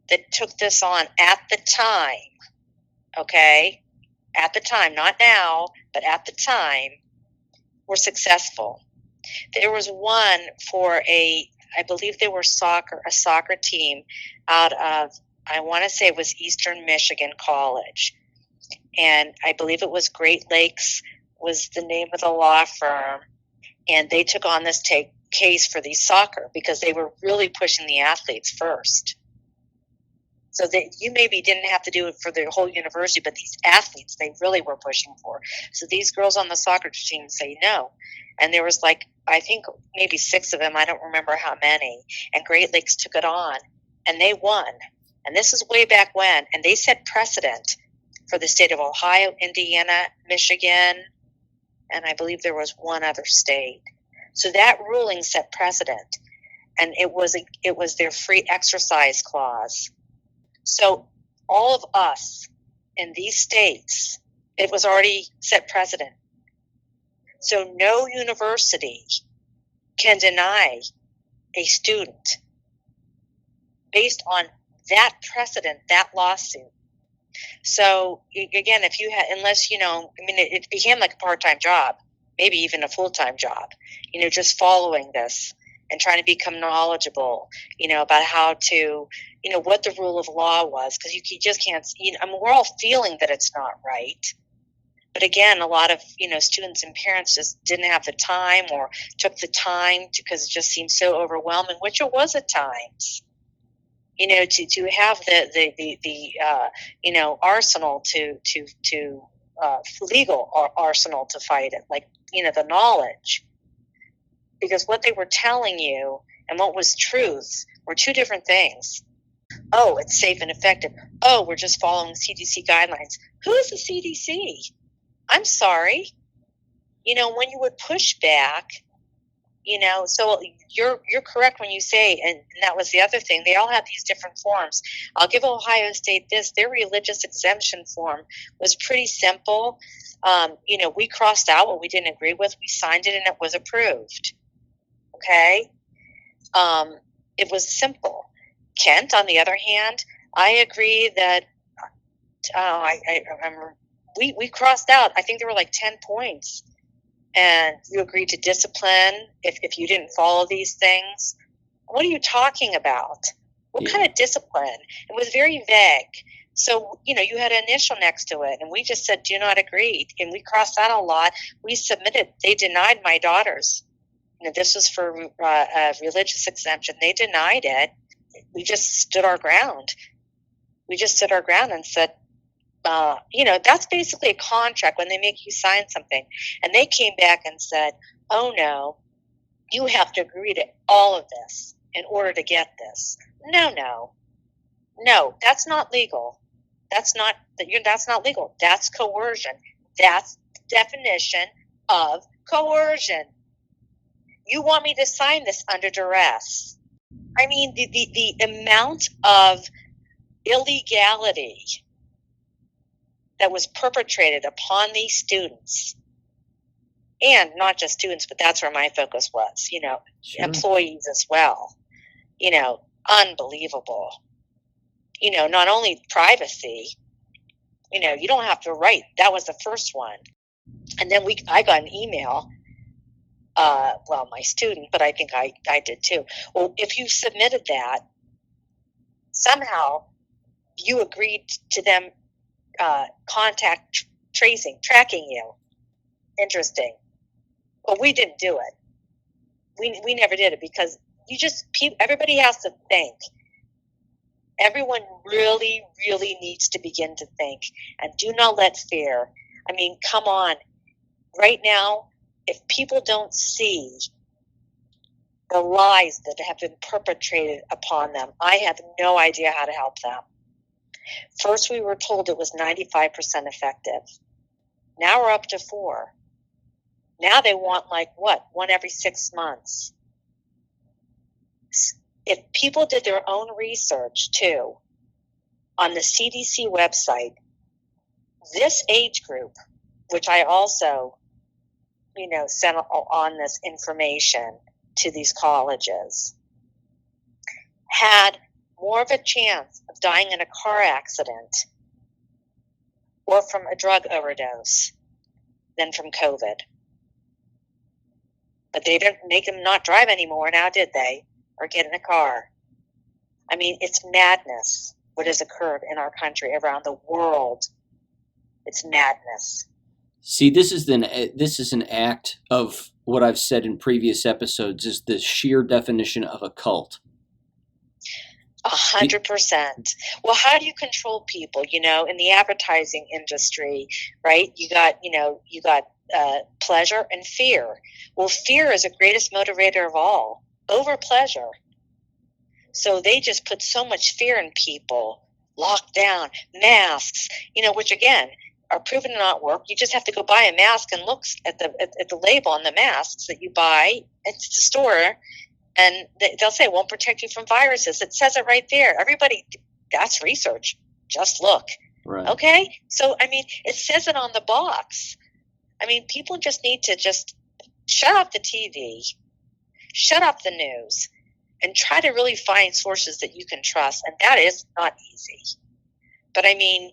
that took this on at the time, okay, at the time, not now, but at the time, were successful. There was one for I believe they were a soccer team out of, I want to say it was Eastern Michigan College. And I believe it was Great Lakes was the name of the law firm. And they took on this case for these soccer because they were really pushing the athletes first. So that you maybe didn't have to do it for the whole university, but these athletes, they really were pushing for. So these girls on the soccer team say no. And there was I think maybe 6 of them, I don't remember how many. And Great Lakes took it on, and they won. And this is way back when. And they set precedent for the state of Ohio, Indiana, Michigan, and I believe there was one other state. So that ruling set precedent. And it was their free exercise clause. So all of us in these states, it was already set precedent. So no university can deny a student based on that precedent, that lawsuit. So again, it became like a part-time job, maybe even a full-time job, just following this and trying to become knowledgeable, about how to, what the rule of law was, because you just can't, we're all feeling that it's not right. But again, a lot of, students and parents just didn't have the time or took the time because it just seemed so overwhelming, which it was at times, to have the arsenal to legal arsenal to fight it, the knowledge. Because what they were telling you and what was truth were two different things. Oh, it's safe and effective. Oh, we're just following CDC guidelines. Who is the CDC? I'm sorry. When you would push back, So you're correct when you say, and that was the other thing, they all have these different forms. I'll give Ohio State this. Their religious exemption form was pretty simple. We crossed out what we didn't agree with, we signed it, and it was approved. Okay. It was simple. Kent, on the other hand, I agree that I remember we crossed out, I think there were like 10 points. And you agreed to discipline if you didn't follow these things. What are you talking about? What kind of discipline? It was very vague. So, you had an initial next to it, and we just said, do not agree. And we crossed out a lot. We submitted. They denied my daughters. This was for a religious exemption. They denied it. We just stood our ground. We just stood our ground and said, that's basically a contract when they make you sign something. And they came back and said, oh, no, you have to agree to all of this in order to get this. No, that's not legal. That's not legal. That's coercion. That's the definition of coercion. You want me to sign this under duress. I mean, the amount of illegality that was perpetrated upon these students, and not just students, but that's where my focus was, Sure. Employees as well, unbelievable. Not only privacy, you don't have to write. That was the first one. And then I got an email, my student, but I think I did too. Well, if you submitted that, somehow you agreed to them contact tracking you. Interesting. But we didn't do it. We never did it because everybody has to think. Everyone really, really needs to begin to think, and do not let fear. I mean, come on. Right now, if people don't see the lies that have been perpetrated upon them, I have no idea how to help them. First, we were told it was 95% effective. Now we're up to 4. Now they want one every 6 months. If people did their own research too, on the CDC website, this age group, which I also, sent on this information to these colleges, had more of a chance of dying in a car accident or from a drug overdose than from COVID. But they didn't make them not drive anymore now, did they? Or get in a car. I mean, it's madness what has occurred in our country, around the world. It's madness. See, this is an act of what I've said in previous episodes, is the sheer definition of a cult. 100%. Well, how do you control people? In the advertising industry, right? You got pleasure and fear. Well, fear is the greatest motivator of all, over pleasure. So they just put so much fear in people. Lockdown, masks, which again are proven to not work. You just have to go buy a mask and look at the label on the masks that you buy at the store. And they'll say it won't protect you from viruses. It says it right there. Everybody, that's research. Just look. Right. Okay? So, I mean, it says it on the box. I mean, people just need to just shut off the TV, shut off the news, and try to really find sources that you can trust. And that is not easy. But, I mean,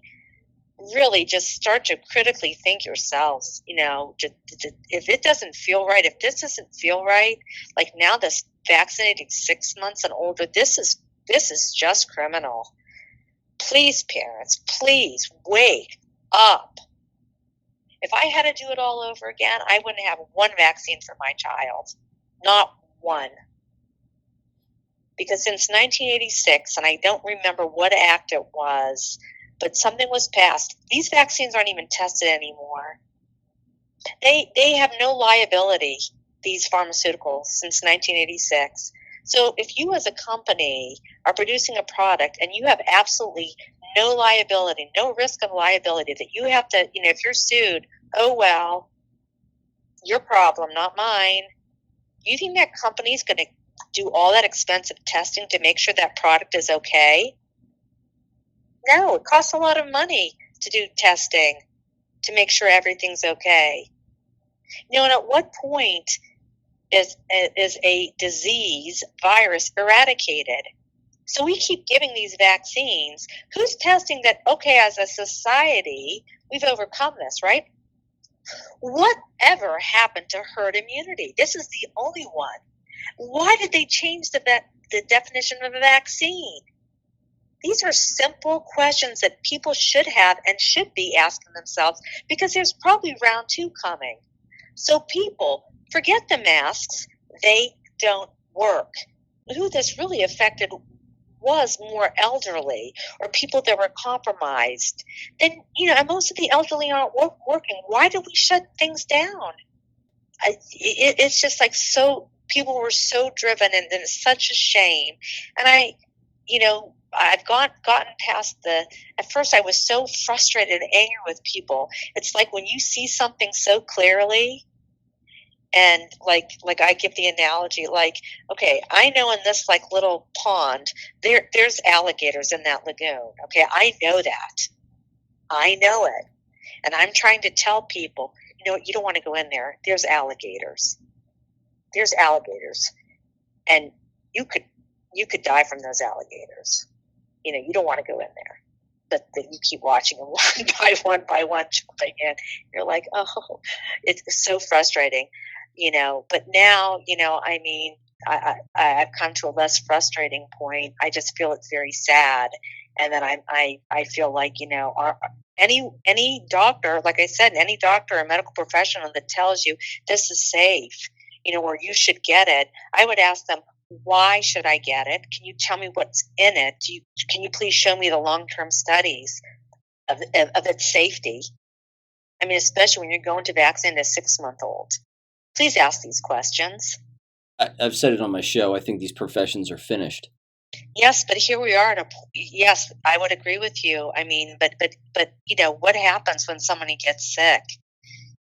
really just start to critically think yourselves, if it doesn't feel right, if this doesn't feel right, like now this vaccinating 6 months and older, this is just criminal. Please, parents, please wake up. If I had to do it all over again, I wouldn't have one vaccine for my child. Not one. Because since 1986, and I don't remember what act it was, but something was passed. These vaccines aren't even tested anymore. They have no liability, these pharmaceuticals, since 1986. So if you as a company are producing a product and you have absolutely no liability, no risk of liability, that you have to, if you're sued, oh well, your problem, not mine. You think that company's going to do all that expensive testing to make sure that product is okay? No, it costs a lot of money to do testing to make sure everything's okay. And at what point is a disease, virus eradicated? So we keep giving these vaccines. Who's testing that, okay, as a society, we've overcome this, right? Whatever happened to herd immunity? This is the only one. Why did they change the definition of a vaccine? These are simple questions that people should have and should be asking themselves, because there's probably round 2 coming. So people, forget the masks. They don't work. Who this really affected was more elderly or people that were compromised. Then, and most of the elderly aren't working. Why did we shut things down? It's just like people were so driven, and it's such a shame. And I've gotten past at first I was so frustrated and angry with people. It's like when you see something so clearly, and like I give the analogy, like, okay, I know in this like little pond, there's alligators in that lagoon. Okay, I know that. I know it. And I'm trying to tell people, you don't want to go in there. There's alligators. There's alligators. And you could die from those alligators. You don't want to go in there. But then you keep watching them one by one jumping in. You're like, oh, it's so frustrating. But now, I've come to a less frustrating point. I just feel it's very sad. And then I feel like, any doctor, like I said, any doctor or medical professional that tells you this is safe, or you should get it, I would ask them, why should I get it? Can you tell me what's in it? Can you please show me the long-term studies of its safety? I mean, especially when you're going to vaccinate a 6-month-old. Please ask these questions. I've said it on my show. I think these professions are finished. Yes, but here we are. Yes, I would agree with you. I mean, but what happens when somebody gets sick?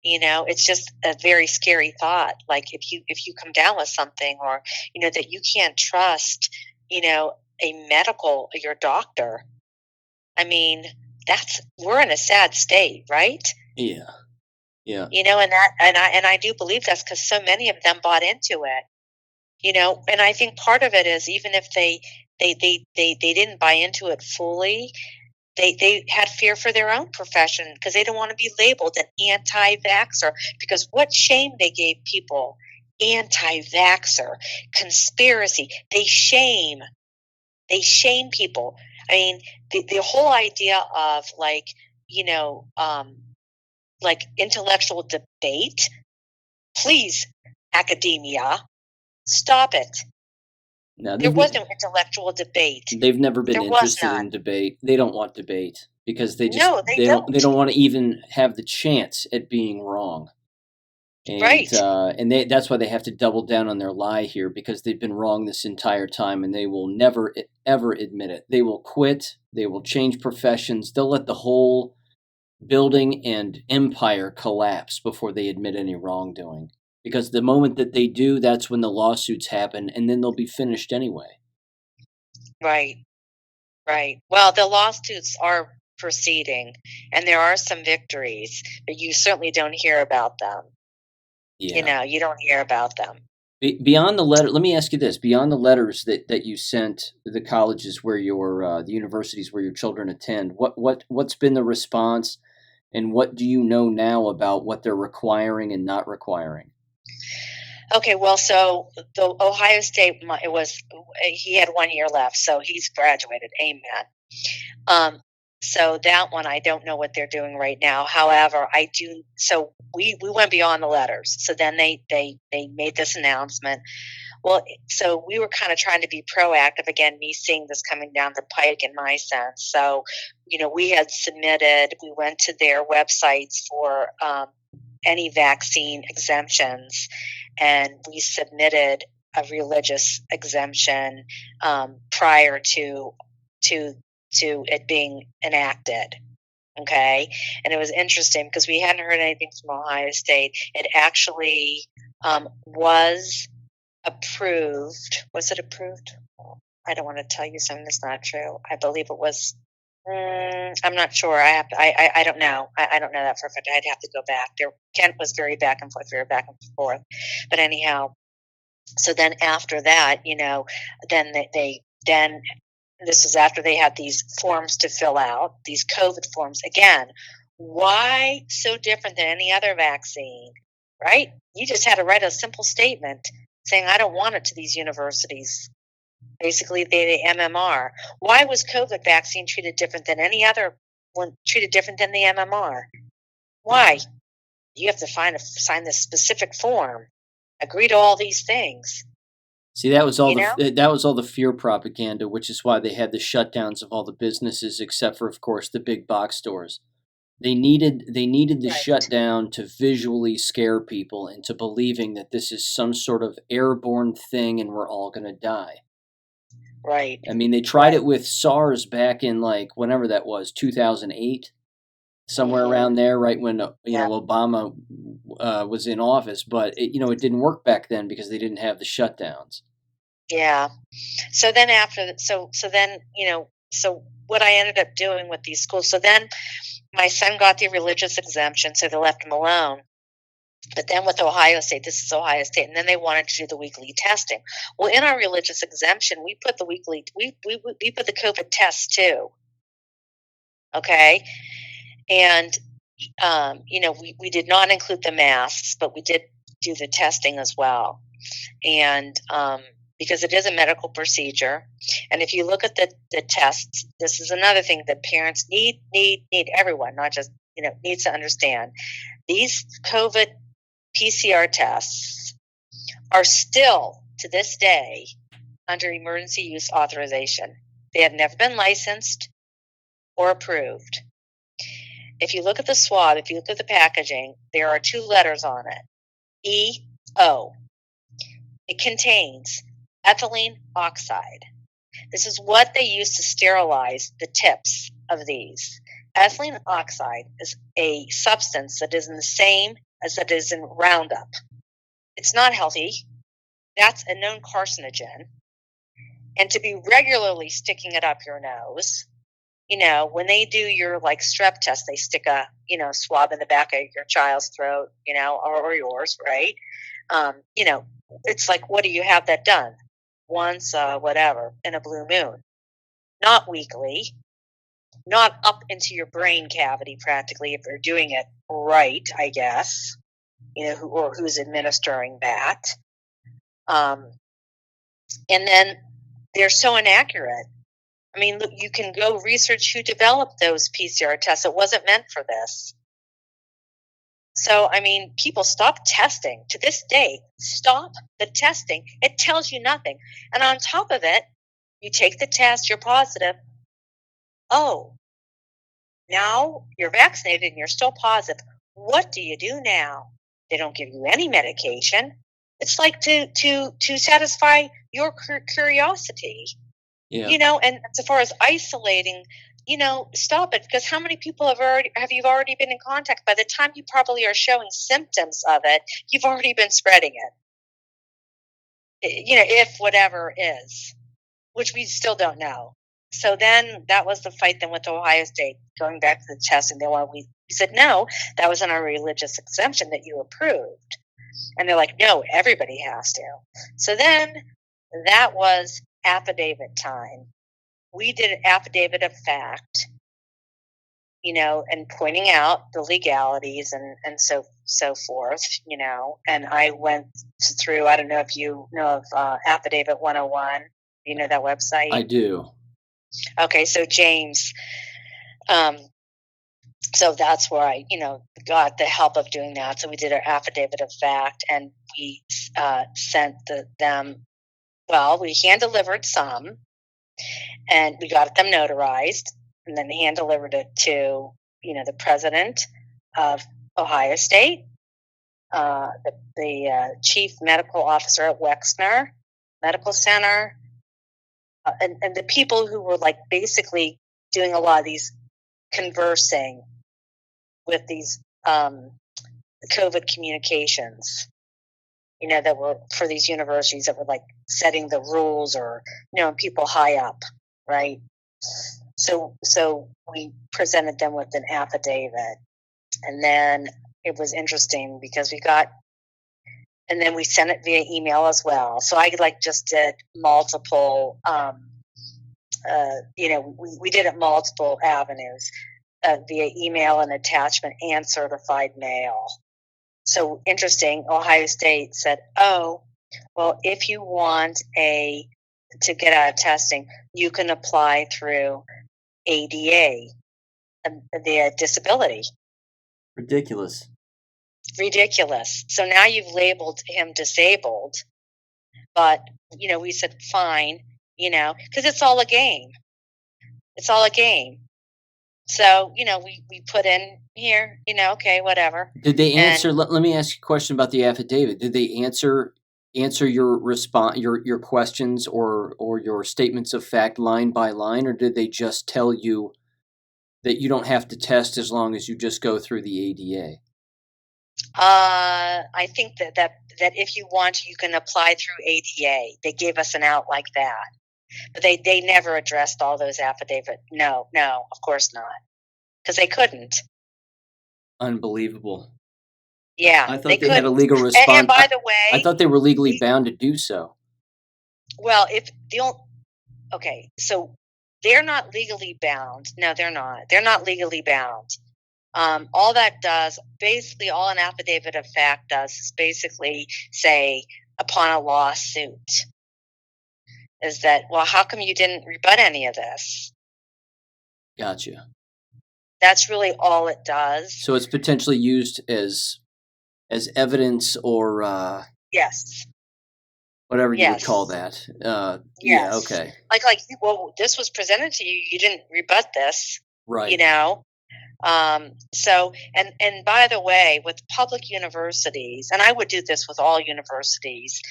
It's just a very scary thought. Like if you come down with something, or that you can't trust, your doctor. I mean, we're in a sad state, right? Yeah. Yeah. And I do believe that's because so many of them bought into it. And I think part of it is, even if they didn't buy into it fully, they had fear for their own profession because they don't want to be labeled an anti-vaxxer, because what shame they gave people. Anti-vaxxer, conspiracy. They shame people. I mean, the whole idea of like intellectual debate, please, academia, stop it. No, there was no intellectual debate. They've never been interested in debate. They don't want debate because they don't want to even have the chance at being wrong. And, right. And that's why they have to double down on their lie here, because they've been wrong this entire time, and they will never ever admit it. They will quit. They will change professions. They'll let the whole building and empire collapse before they admit any wrongdoing. Because the moment that they do, that's when the lawsuits happen, and then they'll be finished anyway. Right. Well, the lawsuits are proceeding, and there are some victories, but you certainly don't hear about them. Yeah. You don't hear about them. Beyond the letter, let me ask you this: beyond the letters that you sent the colleges where the universities where your children attend, what's been the response, and what do you know now about what they're requiring and not requiring? Okay, well, so the Ohio State, he had 1 year left, so he's graduated. Amen. So that one, I don't know what they're doing right now. However, I do. So we went beyond the letters. So then they made this announcement. Well, so we were kind of trying to be proactive. Again, me seeing this coming down the pike in my sense. So, we had submitted. We went to their websites for any vaccine exemptions, and we submitted a religious exemption prior to it being enacted. Okay. And it was interesting because we hadn't heard anything from Ohio State. It actually was approved. Was it approved? I don't want to tell you something that's not true. I believe it was. I'm not sure. I don't know. I don't know that for a fact. I'd have to go back. Kent was very back and forth, But anyhow, so then after that, then then this was after they had these forms to fill out, these COVID forms. Again, why so different than any other vaccine, right? You just had to write a simple statement saying, I don't want it to these universities. Basically, the MMR. Why was COVID vaccine treated different than any other one, treated different than the MMR? Why? You have to sign this specific form, agree to all these things. See, that was all that was all the fear propaganda, which is why they had the shutdowns of all the businesses, except for, of course, the big box stores. They needed the shutdown to visually scare people into believing that this is some sort of airborne thing and we're all going to die. Right. I mean, they tried it with SARS back in whenever that was, 2008, somewhere around there, right when Obama was in office. But it didn't work back then because they didn't have the shutdowns. Yeah. So then so what I ended up doing with these schools. So then my son got the religious exemption, so they left him alone. But then with Ohio State, this is Ohio State, and then they wanted to do the weekly testing. Well, in our religious exemption, we put the we put the COVID test too. Okay, and we did not include the masks, but we did do the testing as well, and because it is a medical procedure, and if you look at the tests, this is another thing that parents need everyone, not just needs to understand. These COVID PCR tests are still, to this day, under emergency use authorization. They have never been licensed or approved. If you look at the swab, if you look at the packaging, there are 2 letters on it. EO. It contains ethylene oxide. This is what they use to sterilize the tips of these. Ethylene oxide is a substance that is in the same as that is in Roundup. It's not healthy. That's a known carcinogen. And to be regularly sticking it up your nose, when they do your strep test, they stick a swab in the back of your child's throat, or yours, right? It's like, what do you have that done? Once, whatever, in a blue moon. Not weekly. Not up into your brain cavity practically, if they're doing it right, I guess, who's administering that. And then they're so inaccurate. I mean, look, you can go research who developed those PCR tests. It wasn't meant for this. So, I mean, people stop testing. To this day, stop the testing. It tells you nothing. And on top of it, you take the test, you're positive. Oh, now you're vaccinated and you're still positive. What do you do now? They don't give you any medication. It's like to satisfy your curiosity. Yeah. And as far as isolating, stop it, because how many people have you already been in contact? By the time you probably are showing symptoms of it, you've already been spreading it. If whatever is, which we still don't know. So then that was the fight then with Ohio State, going back to the testing. We said, no, that was in our religious exemption that you approved. And they're like, no, everybody has to. So then that was affidavit time. We did an affidavit of fact, and pointing out the legalities and so forth, and I went through, I don't know if you know of Affidavit 101. Do you know that website? I do. Okay, so James, so that's where I, got the help of doing that. So we did our affidavit of fact, and we sent them. Well, we hand delivered some, and we got them notarized, and then hand delivered it to, the president of Ohio State, the chief medical officer at Wexner Medical Center. And the people who were basically doing a lot of these conversing with these COVID communications, that were for these universities that were like setting the rules, or, people high up, right? So we presented them with an affidavit, and then it was interesting because and then we sent it via email as well. So I just did multiple, we did it multiple avenues, via email and attachment and certified mail. So interesting, Ohio State said, oh, well, if you want to get out of testing, you can apply through ADA, the disability. Ridiculous. So now you've labeled him disabled, but, we said, fine, because it's all a game. So, we put in here, okay, whatever. Did they answer? Let me ask you a question about the affidavit. Did they answer your response, your questions, or your statements of fact line by line, or did they just tell you that you don't have to test as long as you just go through the ADA? I think that if you want, you can apply through ADA. They gave us an out like that. But they never addressed all those affidavits. No, of course not. Because they couldn't. Unbelievable. Yeah. I thought they had a legal response. And by the way, I thought they were legally bound to do so. Well, okay, so they're not legally bound. No, they're not. They're not legally bound. All that does, basically all an affidavit of fact does is basically say, upon a lawsuit, is that, well, how come you didn't rebut any of this? Gotcha. That's really all it does. So it's potentially used as evidence, or yes, whatever you would call that. Yes. Yeah, okay. Like, well, this was presented to you. You didn't rebut this, right? So, and by the way, with public universities, and I would do this with all universities,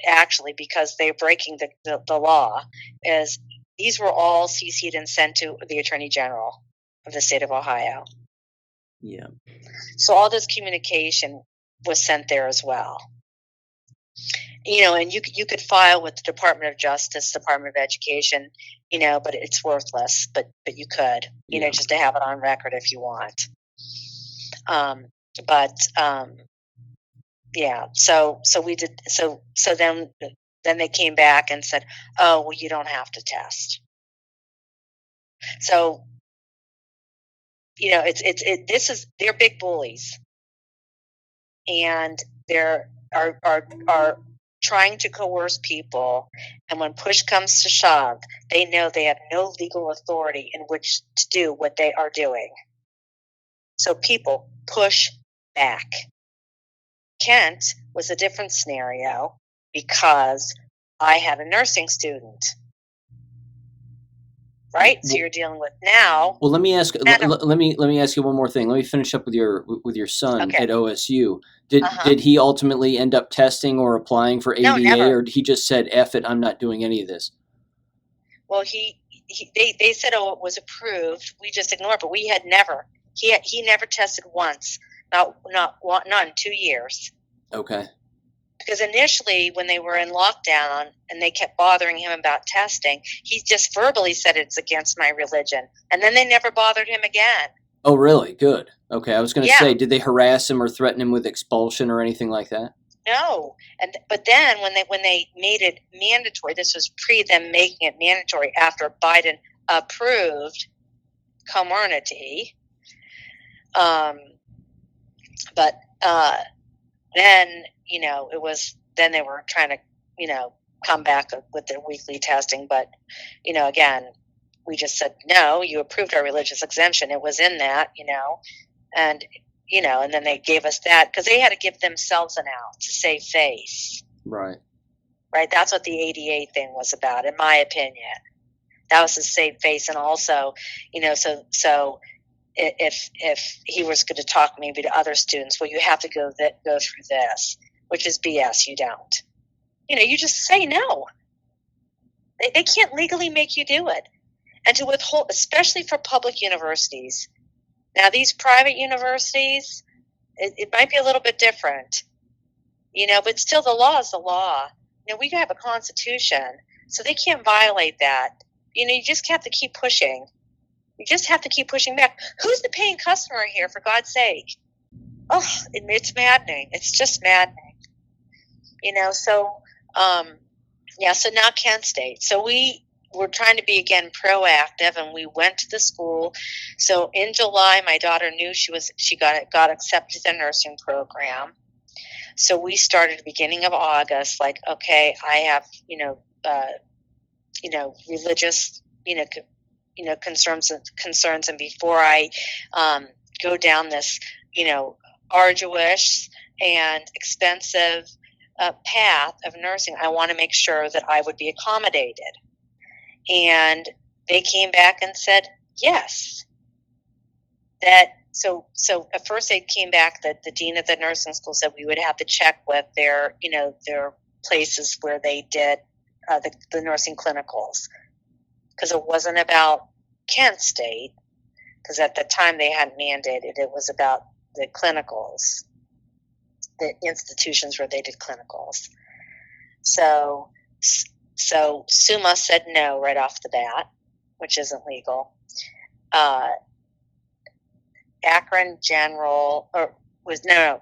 actually, because they're breaking the law, is these were all CC'd and sent to the Attorney General of the state of Ohio. Yeah. So all this communication was sent there as well. And you could file with the Department of Justice, Department of Education, but it's worthless. But you could, just to have it on record if you want. Yeah. So we did. So then they came back and said, oh, well, you don't have to test. So, they're big bullies, and they're are trying to coerce people, and when push comes to shove, they know they have no legal authority in which to do what they are doing. So people push back. Kent was a different scenario because I had a nursing student. Right, so you're dealing with now. Well, let me ask. Let me ask you one more thing. Let me finish up with your son at OSU. Did he ultimately end up testing or applying for ADA, never. or he just said, "F it, I'm not doing any of this"? Well, they said, "Oh, it was approved." We just ignored, but we had never. He never tested once, not in 2 years. Okay. Because initially, when they were in lockdown and they kept bothering him about testing, he just verbally said it's against my religion. And then they never bothered him again. Oh, really? Good. Okay, I was going to say, did they harass him or threaten him with expulsion or anything like that? No. But then when they made it mandatory, this was pre them making it mandatory after Biden approved Comirnaty. Then, it was, then they were trying to, come back with their weekly testing. But, again, we just said, no, you approved our religious exemption. It was in that, and then they gave us that because they had to give themselves an out to save face. Right. Right. That's what the ADA thing was about, in my opinion. That was to save face. And also, so if he was going to talk maybe to other students, well, you have to go through this, which is BS. You don't. You just say no. They can't legally make you do it. And to withhold, especially for public universities. Now, these private universities, it might be a little bit different. but still the law is the law. We have a constitution, so they can't violate that. You just have to keep pushing. You just have to keep pushing back. Who's the paying customer here, for God's sake? Oh, it's maddening. It's just maddening. So now Kent State. So we were trying to be, again, proactive, and we went to the school. So in July, my daughter knew she got accepted to the nursing program. So we started at the beginning of August, like, okay, I have, religious, concerns, and before I go down this, arduous and expensive path of nursing, I want to make sure that I would be accommodated. And they came back and said yes. So at first they came back that the dean of the nursing school said we would have to check with their places where they did the nursing clinicals, because it wasn't about Kent State, because at the time they hadn't mandated, it was about the clinicals, the institutions where they did clinicals. So SUMA said no right off the bat, which isn't legal. Akron General, or was no,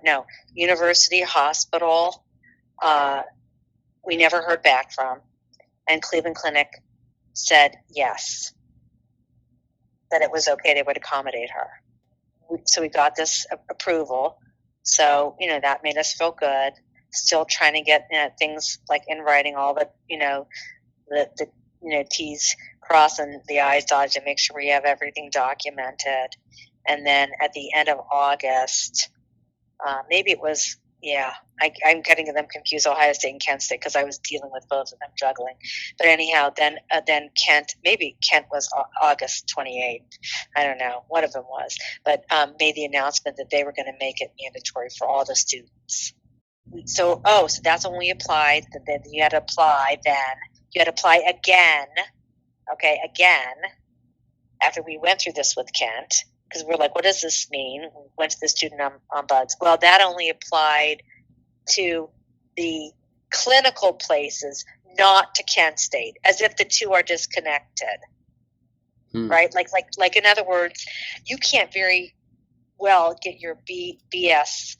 University Hospital, we never heard back from, and Cleveland Clinic said yes, that it was okay, they would accommodate her. So we got this approval. So, that made us feel good. Still trying to get things like in writing, all the, the T's crossed and the I's dotted to make sure we have everything documented. And then at the end of August, maybe it was, I'm getting them confused, Ohio State and Kent State, because I was dealing with both of them, juggling. But anyhow, then Kent was August 28th. I don't know, one of them was, but made the announcement that they were going to make it mandatory for all the students. So that's when we applied. Then you had to apply. Then you had to apply again. Okay, again, after we went through this with Kent, because we're like, what does this mean? We went to the student ombuds. Well, that only applied to the clinical places, not to Kent State, as if the two are disconnected. Right? Like in other words, you can't very well get your BSN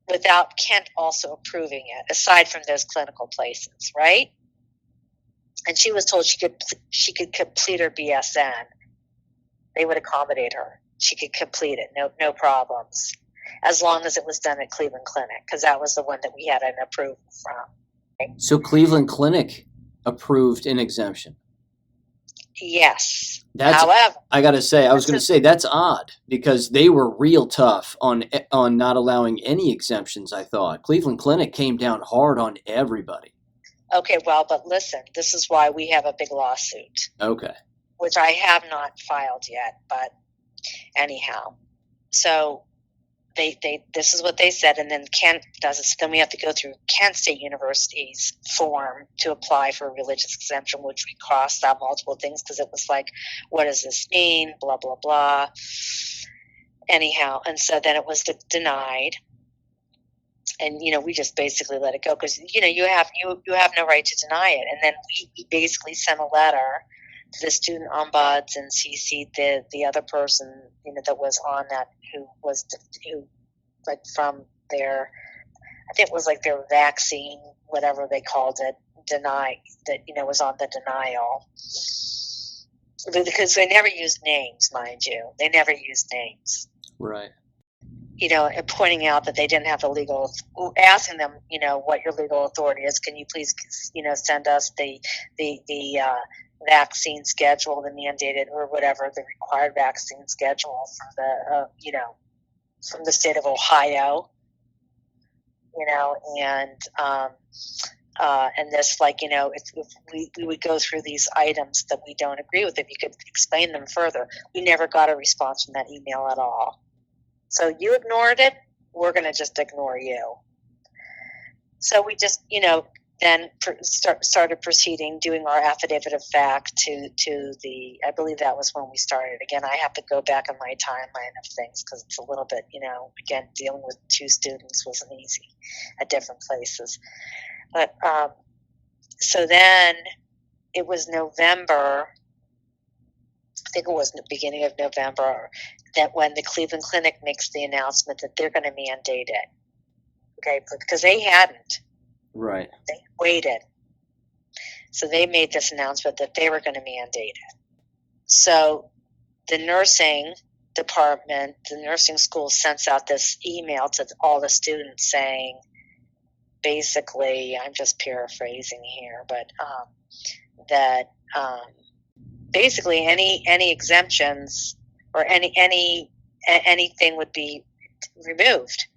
without Kent also approving it, aside from those clinical places, right? And she was told she could complete her BSN. They would accommodate her. She could complete it, no problems, as long as it was done at Cleveland Clinic, because that was the one that we had an approval from. Right? So Cleveland Clinic approved an exemption. Yes. However, I got to say, I was going to say that's odd, because they were real tough on not allowing any exemptions, I thought. Cleveland Clinic came down hard on everybody. Okay, well, but listen, this is why we have a big lawsuit. Okay. Which I have not filed yet, but anyhow. So this is what they said, and then Kent does it. So then we have to go through Kent State University's form to apply for a religious exemption, which we crossed out multiple things because it was like, what does this mean? Blah, blah, blah. Anyhow, and so then it was denied. And, we just basically let it go because, you have no right to deny it. And then we basically sent a letter to the student ombuds and CC'd the other person, that was on that, who from their, I think it was like their vaccine, whatever they called it, was on the denial. Because they never used names, mind you. They never used names. Right. And pointing out that they didn't have the legal, asking them, what your legal authority is. Can you please, send us the vaccine schedule, the mandated or whatever, the required vaccine schedule from the, from the state of Ohio, and this, like, if we would go through these items that we don't agree with, if you could explain them further. We never got a response from that email at all. So you ignored it, we're going to just ignore you. So we just, then started proceeding, doing our affidavit of fact to the, I believe that was when we started. Again, I have to go back on my timeline of things because it's a little bit, again, dealing with two students wasn't easy at different places. But so then it was November, I think it was the beginning of November, that when the Cleveland Clinic makes the announcement that they're going to mandate it. Okay, because they hadn't. Right. They waited. So they made this announcement that they were going to mandate it. So the nursing department, the nursing school sends out this email to all the students saying, basically, I'm just paraphrasing here, but that basically any exemptions or anything would be removed.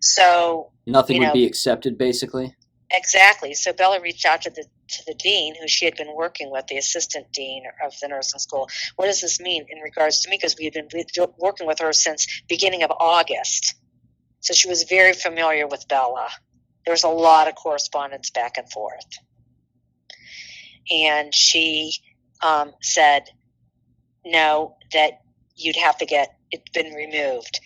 So nothing would be accepted, basically. Exactly. So Bella reached out to the dean, who she had been working with, the assistant dean of the nursing school. What does this mean in regards to me? Because we had been working with her since beginning of August, so she was very familiar with Bella. There was a lot of correspondence back and forth, and she said, "No, that you'd have to get it been removed."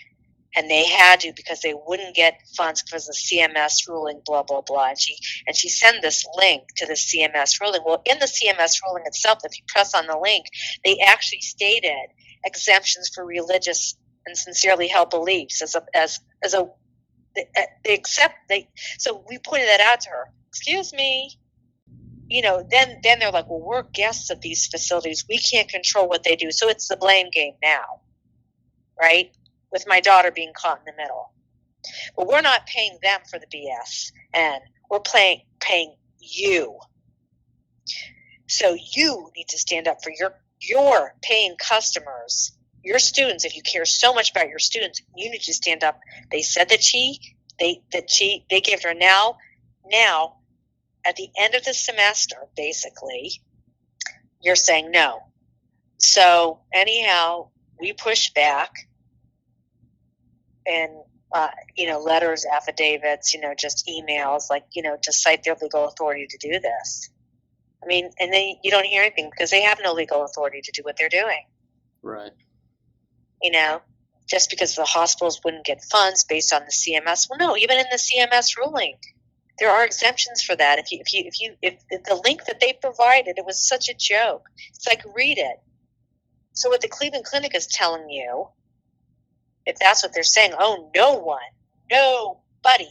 And they had to, because they wouldn't get funds because of the CMS ruling, blah, blah, blah. And she sent this link to the CMS ruling. Well, in the CMS ruling itself, if you press on the link, they actually stated exemptions for religious and sincerely held beliefs so we pointed that out to her. Excuse me. Then they're like, well, we're guests of these facilities. We can't control what they do. So it's the blame game now, right? With my daughter being caught in the middle. But we're not paying them for the BS, and we're paying you. So you need to stand up for your paying customers, your students. If you care so much about your students, you need to stand up. They said that they gave her now at the end of the semester, basically, you're saying no. So anyhow, we pushed back. And, letters, affidavits, just emails, to cite their legal authority to do this. I mean, and then you don't hear anything because they have no legal authority to do what they're doing. Right. Just because the hospitals wouldn't get funds based on the CMS. Well, no, even in the CMS ruling, there are exemptions for that. If the link that they provided, it was such a joke. It's like, read it. So what the Cleveland Clinic is telling you, if that's what they're saying, oh, no one, nobody.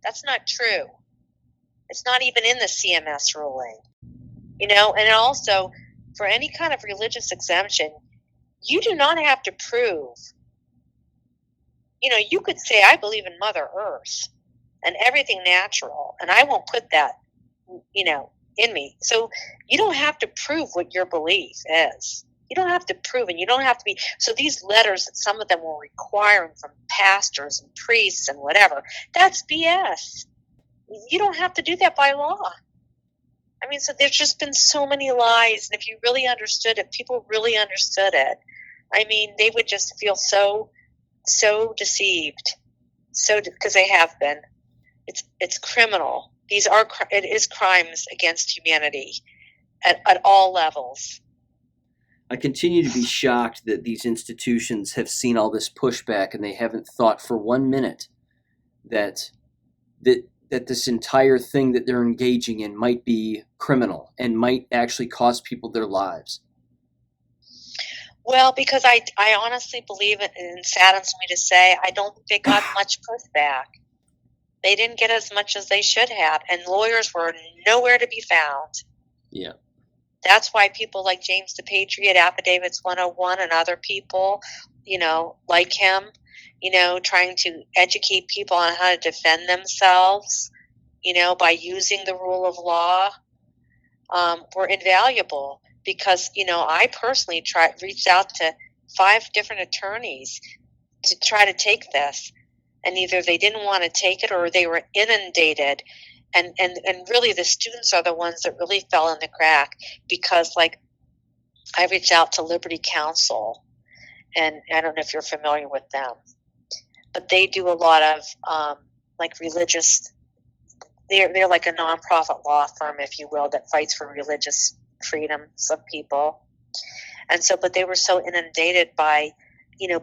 That's not true. It's not even in the CMS ruling. And also, for any kind of religious exemption, you do not have to prove. You could say, I believe in Mother Earth and everything natural, and I won't put that, in me. So you don't have to prove what your belief is. You don't have to prove, and you don't have to be. So these letters that some of them were requiring from pastors and priests and whatever, that's BS. You don't have to do that by law. I mean, so there's just been so many lies. And if you really understood it, people really understood it. I mean, they would just feel so deceived. Because they have been. It's criminal. It is crimes against humanity at all levels. I continue to be shocked that these institutions have seen all this pushback and they haven't thought for 1 minute that this entire thing that they're engaging in might be criminal and might actually cost people their lives. Well, because I honestly believe it, and it saddens me to say, I don't think they got much pushback. They didn't get as much as they should have, and lawyers were nowhere to be found. Yeah. That's why people like James the Patriot, Affidavits 101, and other people, like him, trying to educate people on how to defend themselves, by using the rule of law, were invaluable. Because, I personally reached out to 5 different attorneys to try to take this. And either they didn't want to take it or they were inundated. And really the students are the ones that really fell in the crack because, I reached out to Liberty Counsel. And I don't know if you're familiar with them. But they do a lot of, religious they're like a nonprofit law firm, if you will, that fights for religious freedoms of people. And so, but they were so inundated by,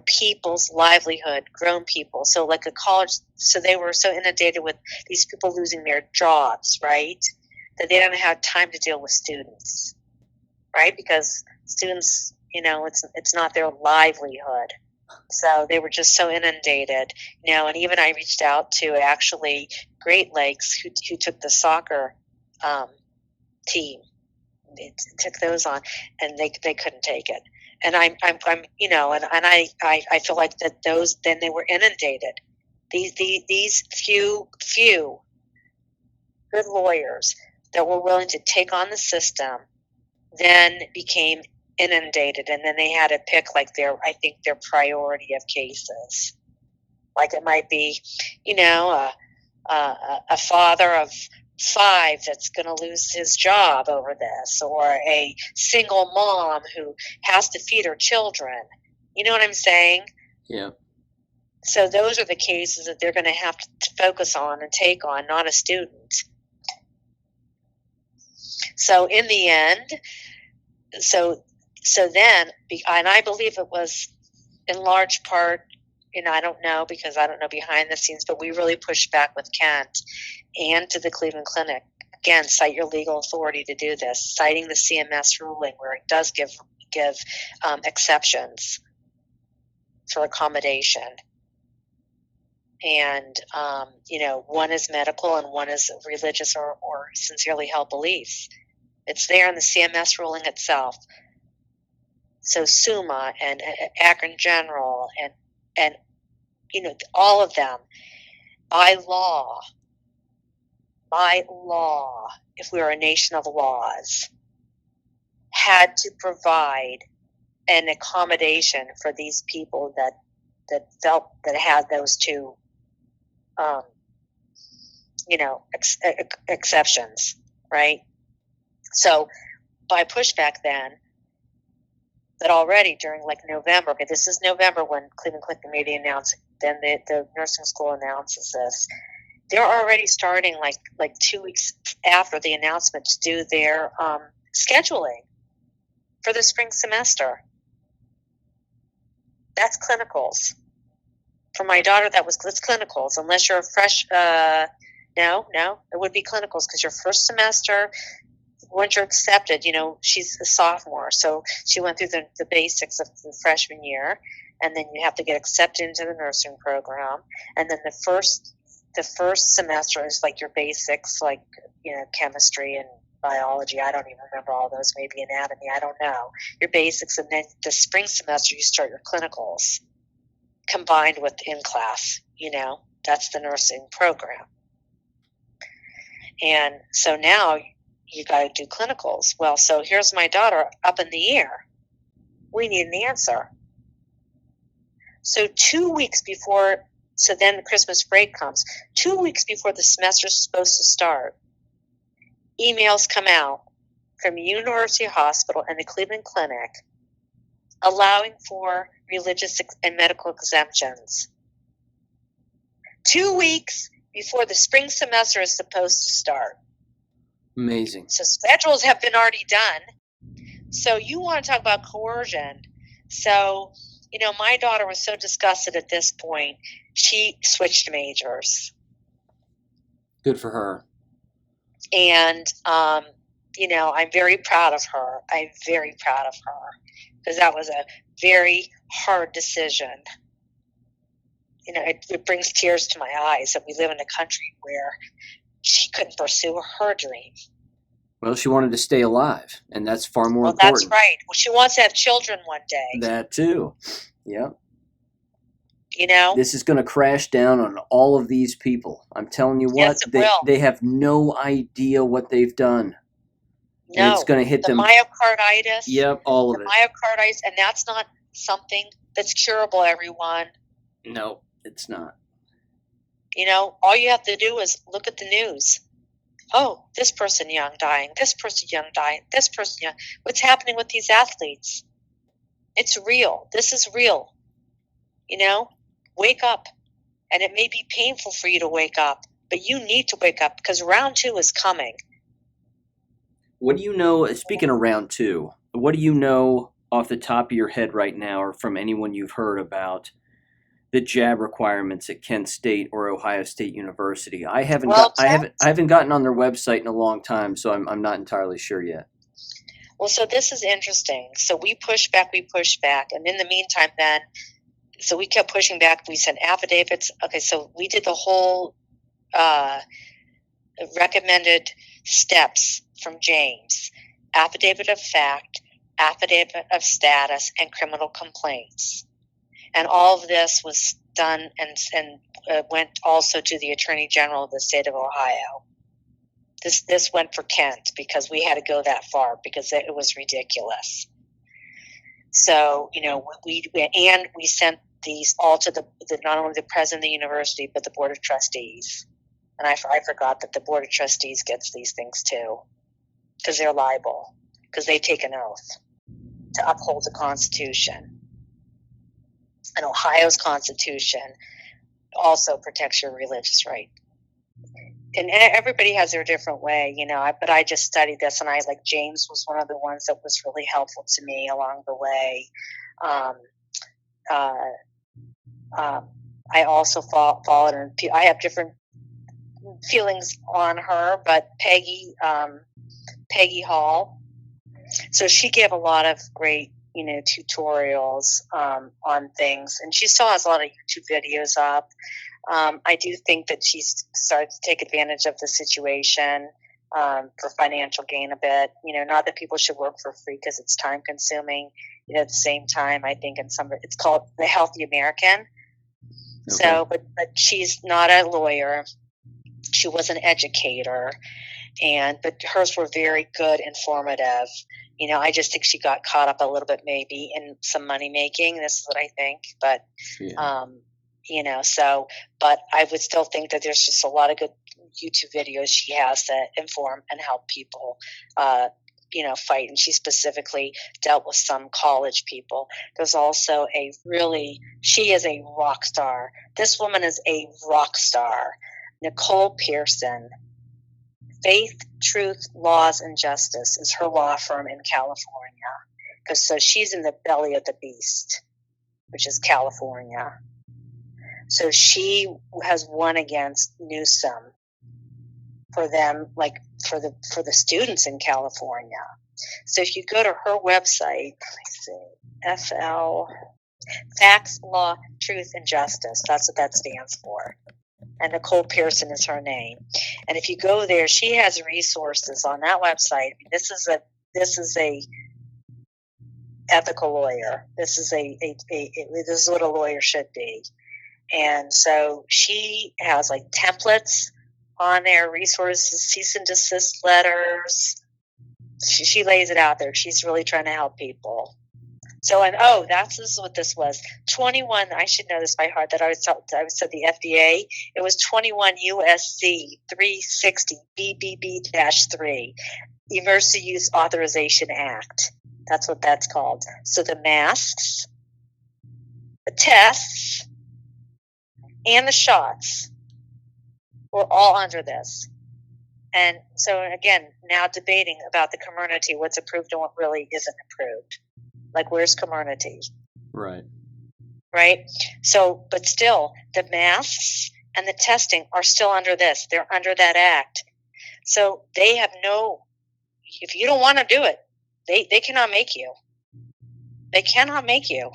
people's livelihood, grown people. So like a college, so they were so inundated with these people losing their jobs, right? That they don't have time to deal with students, right? Because students, it's not their livelihood. So they were just so inundated, and even I reached out to actually Great Lakes, who took the soccer team. They took those on, and they couldn't take it. And I'm I feel like that those, then they were inundated. These few good lawyers that were willing to take on the system then became inundated, and then they had to pick like their priority of cases. Like it might be, a father of 5 that's going to lose his job over this, or a single mom who has to feed her children. You know what I'm saying? Yeah. So those are the cases that they're going to have to focus on and take on, not a student. So in the end, so then, and I believe it was in large part, I don't know because I don't know behind the scenes, but we really pushed back with Kent and to the Cleveland Clinic. Again, cite your legal authority to do this, citing the CMS ruling where it does give exceptions for accommodation. And, one is medical and one is religious or sincerely held beliefs. It's there in the CMS ruling itself. So SUMA and Akron General and all of them, by law, if we were a nation of laws, had to provide an accommodation for these people that felt that had those two, exceptions, right? So by pushback then, that already during like November, okay, this is November when Cleveland Clinic made the announcement, then the nursing school announces this. They're already starting like 2 weeks after the announcement to do their scheduling for the spring semester. That's clinicals. For my daughter, that's clinicals. Unless you're a fresh, no, it would be clinicals because your first semester, once you're accepted, she's a sophomore, so she went through the basics of the freshman year, and then you have to get accepted into the nursing program, and then the first semester is like your basics, like chemistry and biology. I don't even remember all those. Maybe anatomy. I don't know. Your basics, and then the spring semester you start your clinicals, combined with in class. That's the nursing program, and so now you got to do clinicals. Well, so here's my daughter up in the air. We need an answer. So 2 weeks before, so then Christmas break comes. 2 weeks before the semester is supposed to start, emails come out from University Hospital and the Cleveland Clinic allowing for religious and medical exemptions. 2 weeks before the spring semester is supposed to start. Amazing. So schedules have been already done. So you want to talk about coercion. So, my daughter was so disgusted at this point, she switched majors. Good for her. And, I'm very proud of her. I'm very proud of her because that was a very hard decision. It brings tears to my eyes that we live in a country where she couldn't pursue her dream. Well, she wanted to stay alive, and that's far more important. That's right. Well, she wants to have children one day. That too. Yep. This is going to crash down on all of these people. I'm telling you what, yes, it will. They have no idea what they've done. No, and it's going to hit them. Myocarditis. Yep, all of it. Myocarditis, and that's not something that's curable, everyone. No, it's not. All you have to do is look at the news. Oh, this person young dying, this person young dying, this person young. What's happening with these athletes? It's real. This is real. Wake up. And it may be painful for you to wake up, But you need to wake up because round 2 is coming. What do you know, speaking of round 2, what do you know off the top of your head right now, or from anyone you've heard about the jab requirements at Kent State or Ohio State University? I haven't gotten on their website in a long time, so I'm not entirely sure yet. Well, so this is interesting. So we pushed back, and in the meantime, then, so we kept pushing back. We sent affidavits. Okay, so we did the whole recommended steps from James: affidavit of fact, affidavit of status, and criminal complaints. And all of this was done and went also to the Attorney General of the state of Ohio. This went for Kent because we had to go that far because it was ridiculous. So, we sent these all to the not only the president of the university, but the board of trustees. And I forgot that the board of trustees gets these things too, because they're liable, because they take an oath to uphold the Constitution. And Ohio's Constitution also protects your religious right. And everybody has their different way, but I just studied this, and James was one of the ones that was really helpful to me along the way. I also followed, and I have different feelings on her, but Peggy Hall. So she gave a lot of great, tutorials on things, and she still has a lot of YouTube videos up. I do think that she's started to take advantage of the situation for financial gain a bit. Not that people should work for free because it's time consuming. At the same time, I think it's called The Healthy American. Okay. So, but she's not a lawyer. She was an educator, but hers were very good, informative. I just think she got caught up a little bit maybe in some money making. This is what I think, but but I would still think that there's just a lot of good YouTube videos she has that inform and help people, fight. And she specifically dealt with some college people. There's also she is a rock star. This woman is a rock star. Nicole Pearson. Faith, Truth, Laws, and Justice is her law firm in California. So she's in the belly of the beast, which is California. So she has won against Newsom for them, for the students in California. So if you go to her website, FL, Facts, Law, Truth, and Justice. That's what that stands for. And Nicole Pearson is her name. And if you go there, she has resources on that website. This is a ethical lawyer. This is this is what a lawyer should be. And so she has templates on there, resources, cease and desist letters. She lays it out there. She's really trying to help people. So, this is what this was. 21, I should know this by heart, that I was told the FDA. It was 21 USC 360 BBB-3, Emergency Use Authorization Act. That's what that's called. So the masks, the tests, and the shots were all under this. And so, again, now debating about the Comirnaty, what's approved and what really isn't approved. Where's Comirnaty? Right. Right? So, but still, the masks and the testing are still under this. They're under that act. So they have if you don't want to do it, they cannot make you. They cannot make you.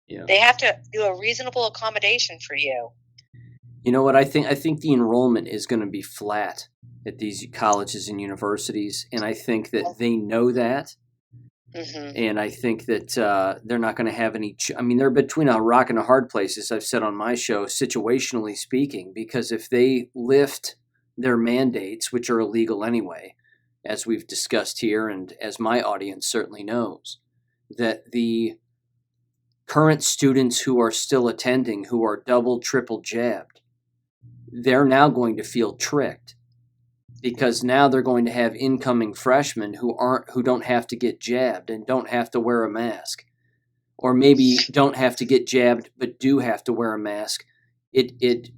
Yeah. They have to do a reasonable accommodation for you. You know what? I think the enrollment is going to be flat at these colleges and universities, and I think that they know that. Mm-hmm. And I think that they're not going to have any they're between a rock and a hard place, as I've said on my show, situationally speaking, because if they lift their mandates, which are illegal anyway, as we've discussed here, and as my audience certainly knows, that the current students who are still attending, who are double, triple jabbed, they're now going to feel tricked. Because now they're going to have incoming freshmen who don't have to get jabbed and don't have to wear a mask, or maybe don't have to get jabbed but do have to wear a mask. It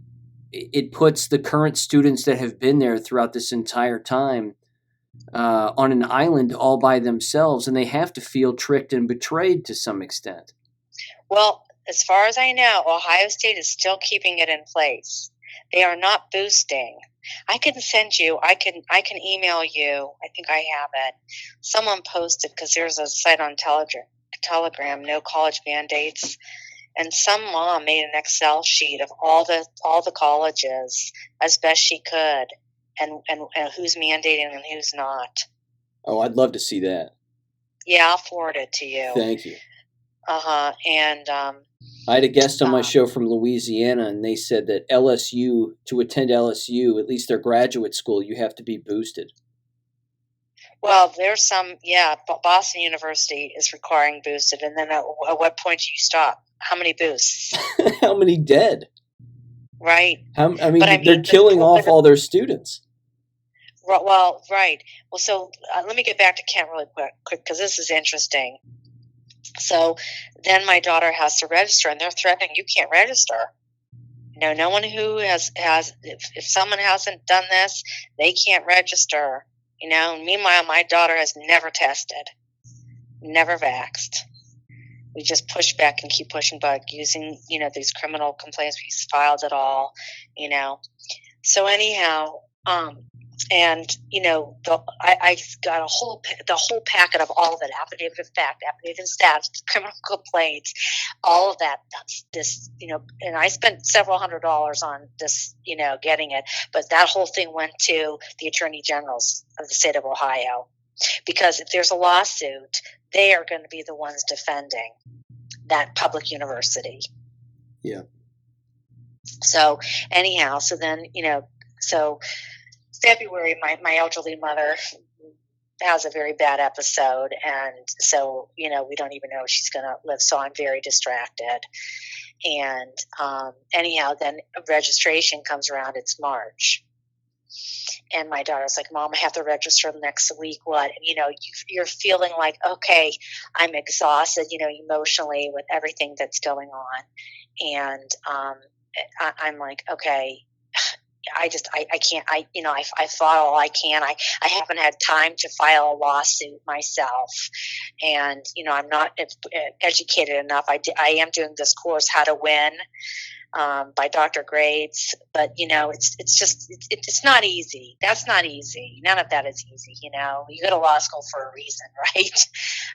it puts the current students that have been there throughout this entire time on an island all by themselves, and they have to feel tricked and betrayed to some extent. Well, as far as I know, Ohio State is still keeping it in place. They are not boosting. I can send you. I can email you. I think I have it. Someone posted, because there's a site on Telegram, no college mandates, and some mom made an Excel sheet of all the colleges as best she could, and who's mandating and who's not. Oh, I'd love to see that. Yeah, I'll forward it to you. Thank you. And I had a guest on my show from Louisiana, and they said that LSU, to attend LSU, at least their graduate school, you have to be boosted. Well, there's some, Boston University is requiring boosted, and then at what point do you stop? How many boosts? How many dead? Right. They're killing off all their students. Well, right. Well, so let me get back to Kent really quick, because this is interesting. So then my daughter has to register, and they're threatening, you can't register. No one who has if someone hasn't done this, they can't register. Meanwhile, my daughter has never tested, never vaxxed. We just push back and keep pushing back using, these criminal complaints. We filed it all, So anyhow, and I got the whole packet of all of it: affidavit of fact, affidavit of status, criminal complaints, all of that. This, and I spent several $100s on this, getting it. But that whole thing went to the attorney generals of the state of Ohio, because if there's a lawsuit, they are going to be the ones defending that public university. Yeah. So anyhow, so then so. February, my elderly mother has a very bad episode, and so we don't even know if she's going to live. So I'm very distracted. And anyhow, then registration comes around. It's March, and my daughter's like, "Mom, I have to register next week." What? And you're feeling like, okay, I'm exhausted, emotionally with everything that's going on, and I'm like, okay. I can't, I fought all I can. I haven't had time to file a lawsuit myself. And, I'm not educated enough. I am doing this course, How to Win, by Dr. Grades. But, it's not easy. That's not easy. None of that is easy. You go to law school for a reason, right?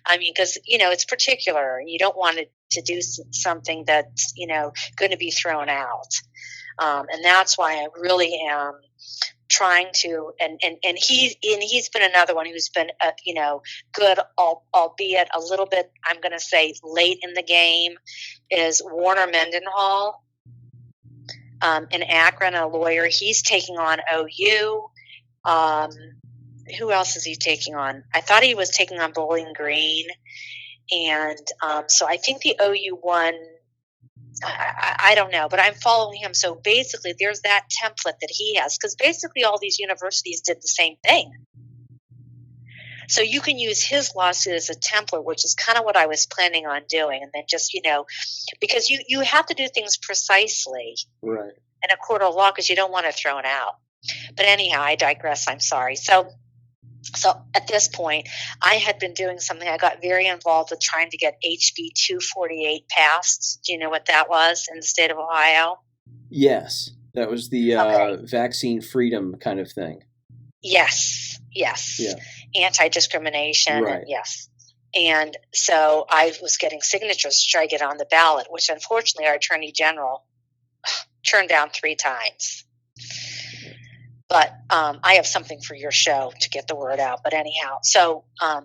I mean, because, it's particular. You don't want to do something that's, going to be thrown out. And that's why I really am trying to, and he's been another one who's been, good, albeit a little bit, I'm going to say late in the game, is Warner Mendenhall, in Akron, a lawyer. He's taking on OU. Who else is he taking on? I thought he was taking on Bowling Green. And so I think the OU one, I don't know, but I'm following him. So basically there's that template that he has, because basically all these universities did the same thing. So you can use his lawsuit as a template, which is kind of what I was planning on doing. And then just, because you have to do things precisely right in a court of law, because you don't want to throw it out. But anyhow, I digress. I'm sorry. So at this point, I had been doing something. I got very involved with trying to get HB 248 passed. Do you know what that was in the state of Ohio? Yes. That was the vaccine freedom kind of thing. Yes. Yeah. Anti-discrimination. Right. And yes. And so I was getting signatures to try to get on the ballot, which unfortunately our attorney general turned down 3 times. But I have something for your show to get the word out. But anyhow, so our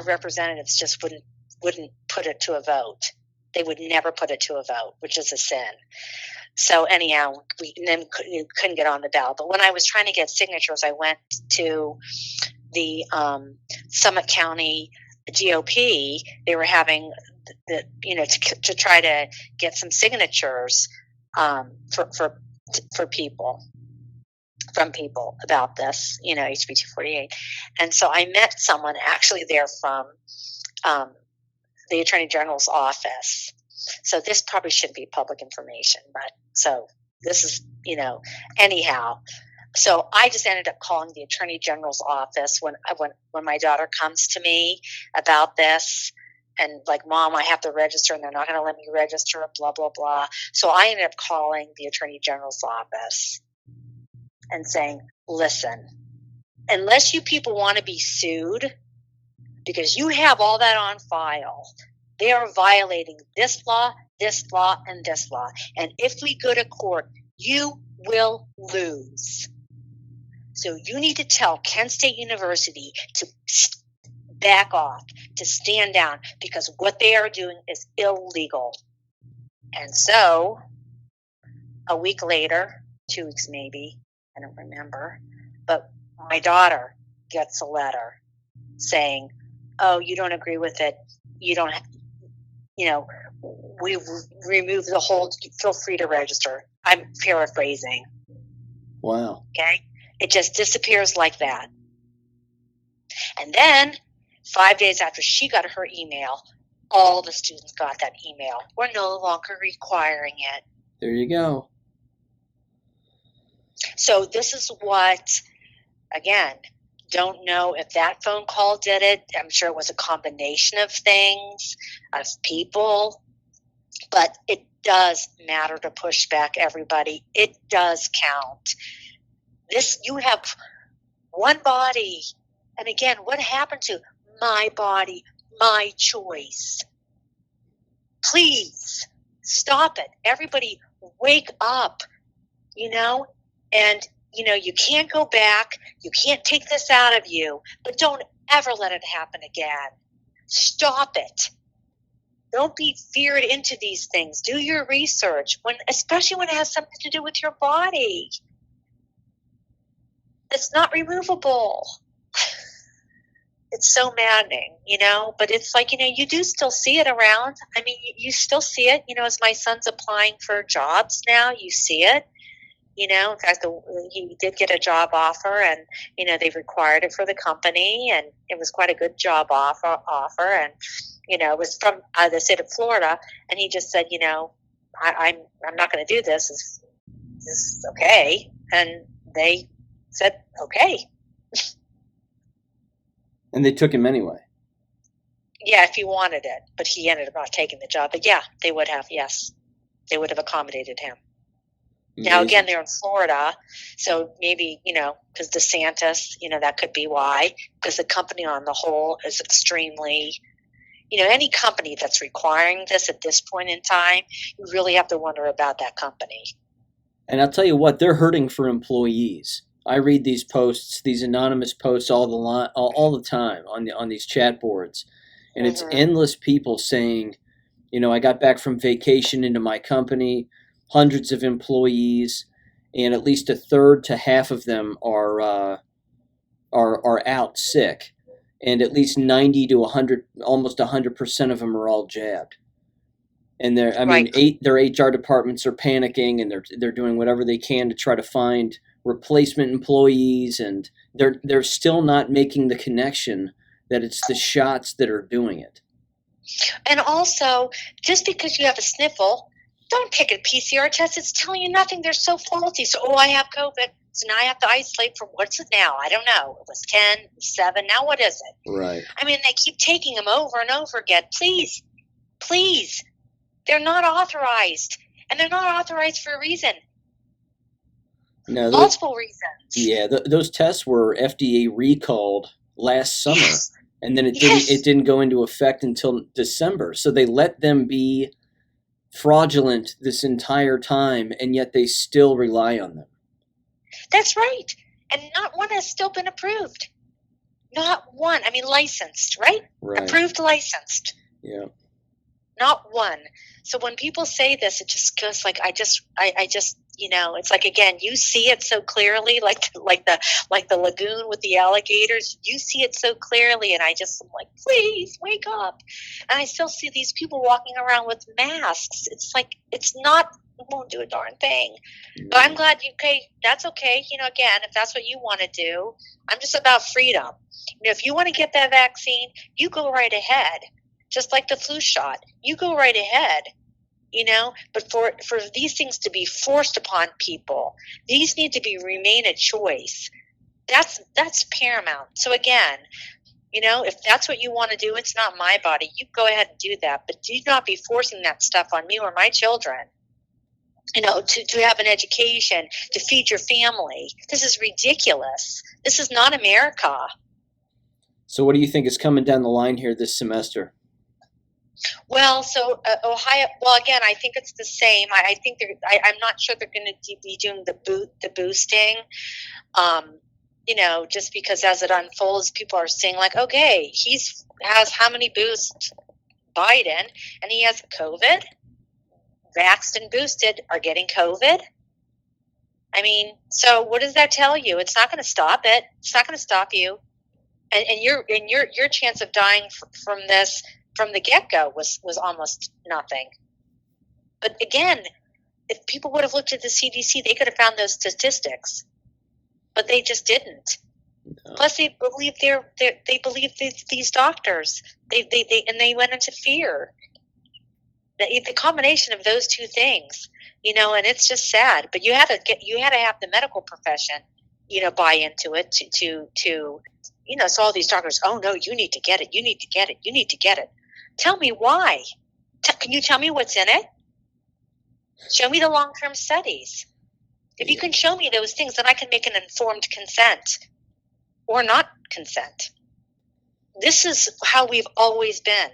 representatives just wouldn't put it to a vote. They would never put it to a vote, which is a sin. So anyhow, we then couldn't get on the ballot. But when I was trying to get signatures, I went to the Summit County GOP. They were having to try to get some signatures for people, from people about this, HB 248. And so I met someone actually there from the Attorney General's office. So this probably shouldn't be public information, but so this is, anyhow. So I just ended up calling the Attorney General's office when my daughter comes to me about this, and like, Mom, I have to register, and they're not going to let me register, blah, blah, blah. So I ended up calling the Attorney General's office and saying, listen, unless you people want to be sued, because you have all that on file, they are violating this law, and this law. And if we go to court, you will lose. So you need to tell Kent State University to back off, to stand down, because what they are doing is illegal. And so a week later, 2 weeks maybe, I don't remember, but my daughter gets a letter saying, oh, you don't agree with it. You don't, we remove the hold. Feel free to register. I'm paraphrasing. Wow. Okay. It just disappears like that. And then 5 days after she got her email, all the students got that email. We're no longer requiring it. There you go. So this is what, again, don't know if that phone call did it. I'm sure it was a combination of things, of people, but it does matter to push back, everybody. It does count. You have one body. And again, what happened to my body, my choice? Please stop it. Everybody wake up, and you can't go back. You can't take this out of you, but don't ever let it happen again. Stop it. Don't be feared into these things. Do your research, especially when it has something to do with your body. It's not removable. It's so maddening, but it's like, you do still see it around. I mean, you still see it, as my son's applying for jobs now, you see it. In fact, he did get a job offer, and, they required it for the company, and it was quite a good job offer. And, it was from the state of Florida, and he just said, I'm not going to do this. Is this okay? And they said, okay. And they took him anyway. Yeah, if he wanted it, but he ended up not taking the job. But yeah, they would have, yes. They would have accommodated him. Amazing. Now, again, they're in Florida, so maybe, because DeSantis, that could be why, because the company on the whole is extremely, any company that's requiring this at this point in time, you really have to wonder about that company. And I'll tell you what, they're hurting for employees. I read these posts, these anonymous posts all the time on these chat boards, and it's endless people saying, I got back from vacation into my company, hundreds of employees, and at least a third to half of them are out sick, and at least 90 to 100, almost 100% of them are all jabbed. And their HR departments are panicking, and they're doing whatever they can to try to find replacement employees, and they're still not making the connection that it's the shots that are doing it. And also, just because you have a sniffle, don't take a PCR test. It's telling you nothing. They're so faulty. So, I have COVID, so now I have to isolate for what's it now? I don't know. It was 10, 7. Now what is it? Right. I mean, they keep taking them over and over again. Please. They're not authorized, and they're not authorized for a reason. No, multiple reasons. Yeah, those tests were FDA recalled last summer, and then it didn't go into effect until December. So they let them be fraudulent this entire time, and yet they still rely on them. That's right, and not one has still been approved. Not one. I mean, licensed, right? Approved, licensed. Yeah. Not one. So when people say this, it just goes like, I just, it's like, again, you see it so clearly, like the lagoon with the alligators. You see it so clearly, and I'm like, please wake up. And I still see these people walking around with masks. It's like, it won't do a darn thing. But I'm glad that's okay. Again, if that's what you want to do, I'm just about freedom. If you want to get that vaccine, you go right ahead. Just like the flu shot, you go right ahead. But for these things to be forced upon people, these need to remain a choice. That's paramount. So again, if that's what you want to do, it's not my body. You go ahead and do that, but do not be forcing that stuff on me or my children. To have an education, to feed your family. This is ridiculous. This is not America. So what do you think is coming down the line here this semester? Well, so Ohio. Well, again, I think it's the same. I think I'm not sure they're going to be doing the boosting. Just because as it unfolds, people are saying like, okay, has how many boosts? Biden, and he has COVID. Vaxxed and boosted are getting COVID. I mean, so what does that tell you? It's not going to stop it. It's not going to stop you. And your chance of dying from this from the get-go was almost nothing. But again, if people would have looked at the CDC, they could have found those statistics. But they just didn't. No. Plus, they believe they believe these doctors. They went into fear. The combination of those two things, and it's just sad. But you had to have the medical profession, buy into it to so all these doctors, oh no, you need to get it, you need to get it, you need to get it. Tell me why. Can you tell me what's in it? Show me the long-term studies. If you can show me those things, then I can make an informed consent or not consent. This is how we've always been.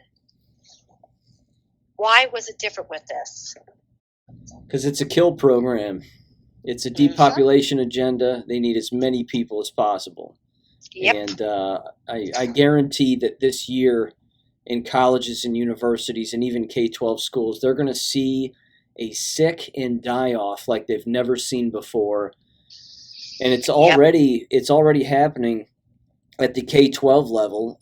Why was it different with this? Because it's a kill program. It's a depopulation agenda. They need as many people as possible. Yep. And I guarantee that this year in colleges and universities and even K-12 schools, they're going to see a sick and die off like they've never seen before. And it's already happening at the K-12 level.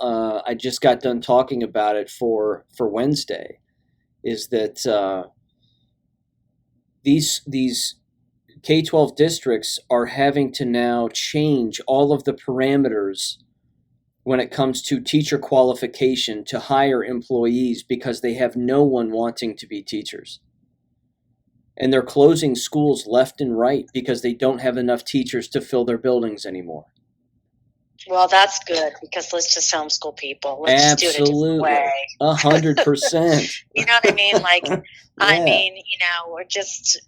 I just got done talking about it for Wednesday. Is that these K-12 districts are having to now change all of the parameters when it comes to teacher qualification to hire employees because they have no one wanting to be teachers. And they're closing schools left and right because they don't have enough teachers to fill their buildings anymore. Well, that's good because let's just homeschool people. Let's Absolutely. Just do it a different way. 100%. You know what I mean? Like, yeah. I mean, we're just,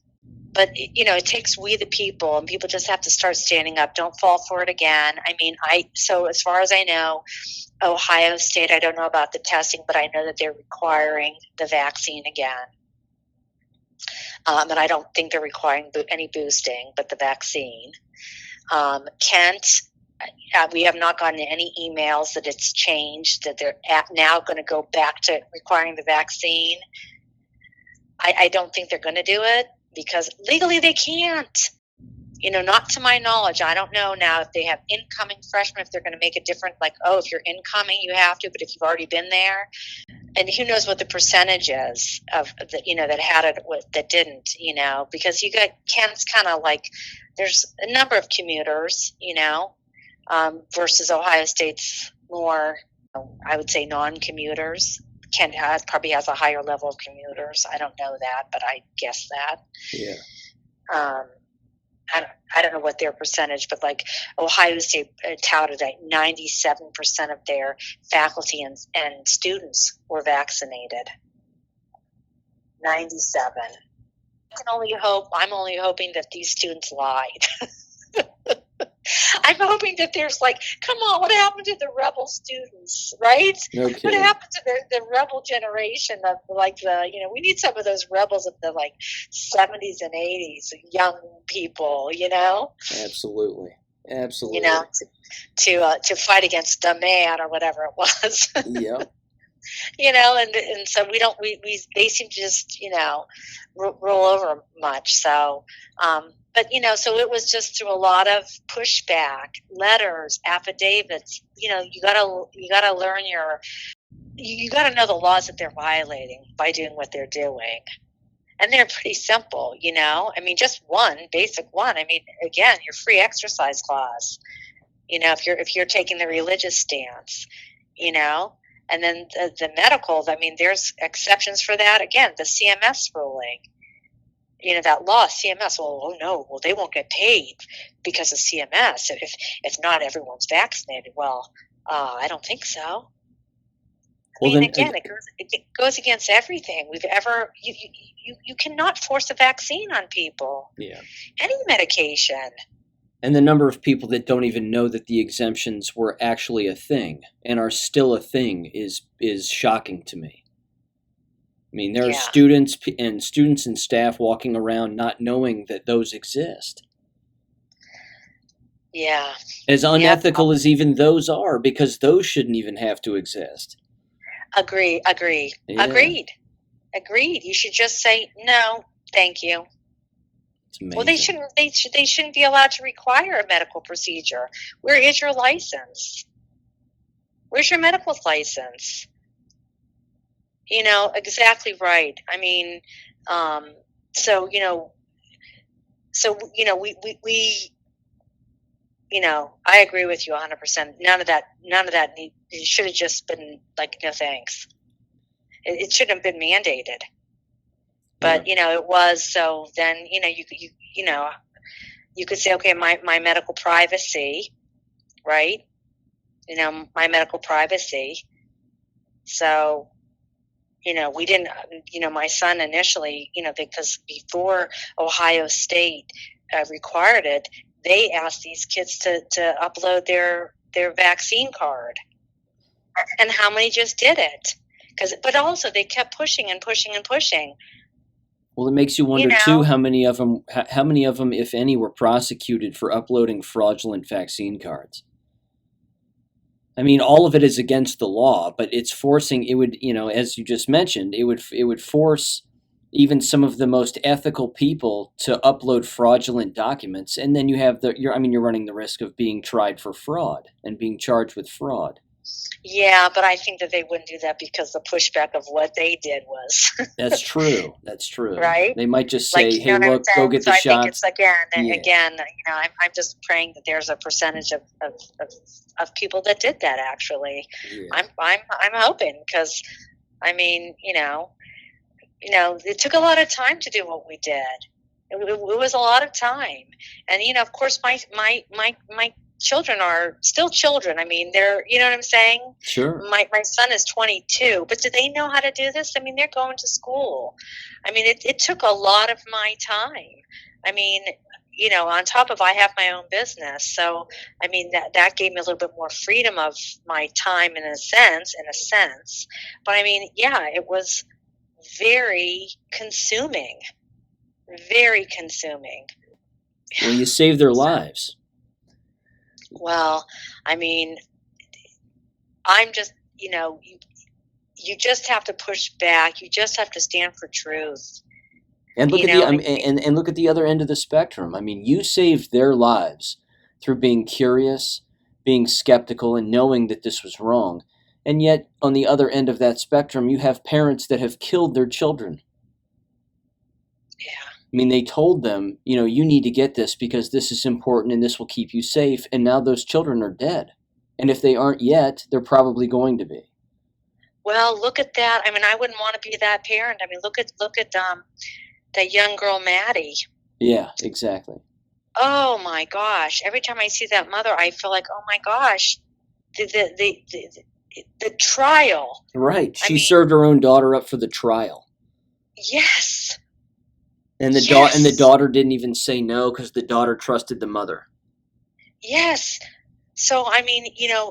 but it takes we the people, and people just have to start standing up. Don't fall for it again. I mean, so as far as I know, Ohio State, I don't know about the testing, but I know that they're requiring the vaccine again. And I don't think they're requiring any boosting, but the vaccine. Kent, we have not gotten any emails that it's changed, that they're now going to go back to requiring the vaccine. I don't think they're going to do it because legally they can't. Not to my knowledge. I don't know now if they have incoming freshmen, if they're going to make it different, like, oh, if you're incoming, you have to, but if you've already been there, and who knows what the percentage is of the, that had it, that didn't, because you got Kent's kind of like, there's a number of commuters, versus Ohio State's more, I would say, non-commuters. Kent probably has a higher level of commuters. I don't know that, but I guess that. Yeah. I don't know what their percentage, but like Ohio State touted that 97% of their faculty and students were vaccinated. 97. I'm only hoping that these students lied. I'm hoping that there's like, come on, what happened to the rebel students, right? No kidding. What happened to the rebel generation of like we need some of those rebels of the like 70s and 80s, young people, Absolutely. To fight against the man or whatever it was. Yep. And so they seem to just, roll over much. So, but, so it was just through a lot of pushback, letters, affidavits, you gotta learn you gotta know the laws that they're violating by doing what they're doing. And they're pretty simple, I mean, just basic one. I mean, again, your free exercise clause, if you're taking the religious stance, And then the medical, I mean, there's exceptions for that. Again, the CMS ruling, that law, CMS, well, they won't get paid because of CMS if not everyone's vaccinated. Well, I don't think so. Again, it goes against everything we've ever. You cannot force a vaccine on people. Yeah. Any medication. And the number of people that don't even know that the exemptions were actually a thing and are still a thing is shocking to me. There are students and staff walking around not knowing that those exist. Yeah. As unethical as even those are, because those shouldn't even have to exist. Agree. Yeah. Agreed. You should just say no, thank you. It's amazing. Well, they shouldn't be allowed to require a medical procedure. Where is your license? Where's your medical license? Exactly right. We I agree with you 100%. None of that it should have just been like, no thanks. It shouldn't have been mandated. But, it was. So then, you could say, okay, my medical privacy, right? My medical privacy. So, we didn't, my son initially, because before Ohio State required it, they asked these kids to upload their vaccine card. And how many just did it? But also they kept pushing and pushing and pushing. Well, it makes you wonder too how many of them, if any, were prosecuted for uploading fraudulent vaccine cards. All of it is against the law, but it's forcing. It would, as you just mentioned, it would force even some of the most ethical people to upload fraudulent documents, and then you have you're running the risk of being tried for fraud and being charged with fraud. Yeah, but I think that they wouldn't do that because the pushback of what they did was. That's true. Right? They might just say, "Hey, look, go get the shots." I think it's again. I'm just praying that there's a percentage of people that did that. Actually, yeah. I'm hoping because, it took a lot of time to do what we did. It was a lot of time, and of course, my children are still children. They're, you know what I'm saying? Sure. My son is 22, but do they know how to do this? They're going to school. It took a lot of my time. On top of I have my own business. So, that gave me a little bit more freedom of my time in a sense. But it was very consuming. Very consuming. Well, you saved their lives. Well, I'm just, you just have to push back. You just have to stand for truth. And look and look at the other end of the spectrum. You saved their lives through being curious, being skeptical, and knowing that this was wrong. And yet, on the other end of that spectrum, you have parents that have killed their children. Yeah. They told them, you need to get this because this is important and this will keep you safe. And now those children are dead. And if they aren't yet, they're probably going to be. Well, look at that. I wouldn't want to be that parent. Look at that young girl, Maddie. Yeah, exactly. Oh my gosh. Every time I see that mother, I feel like, oh my gosh, the trial. Right. She served her own daughter up for the trial. Yes. And the daughter didn't even say no because the daughter trusted the mother. Yes. So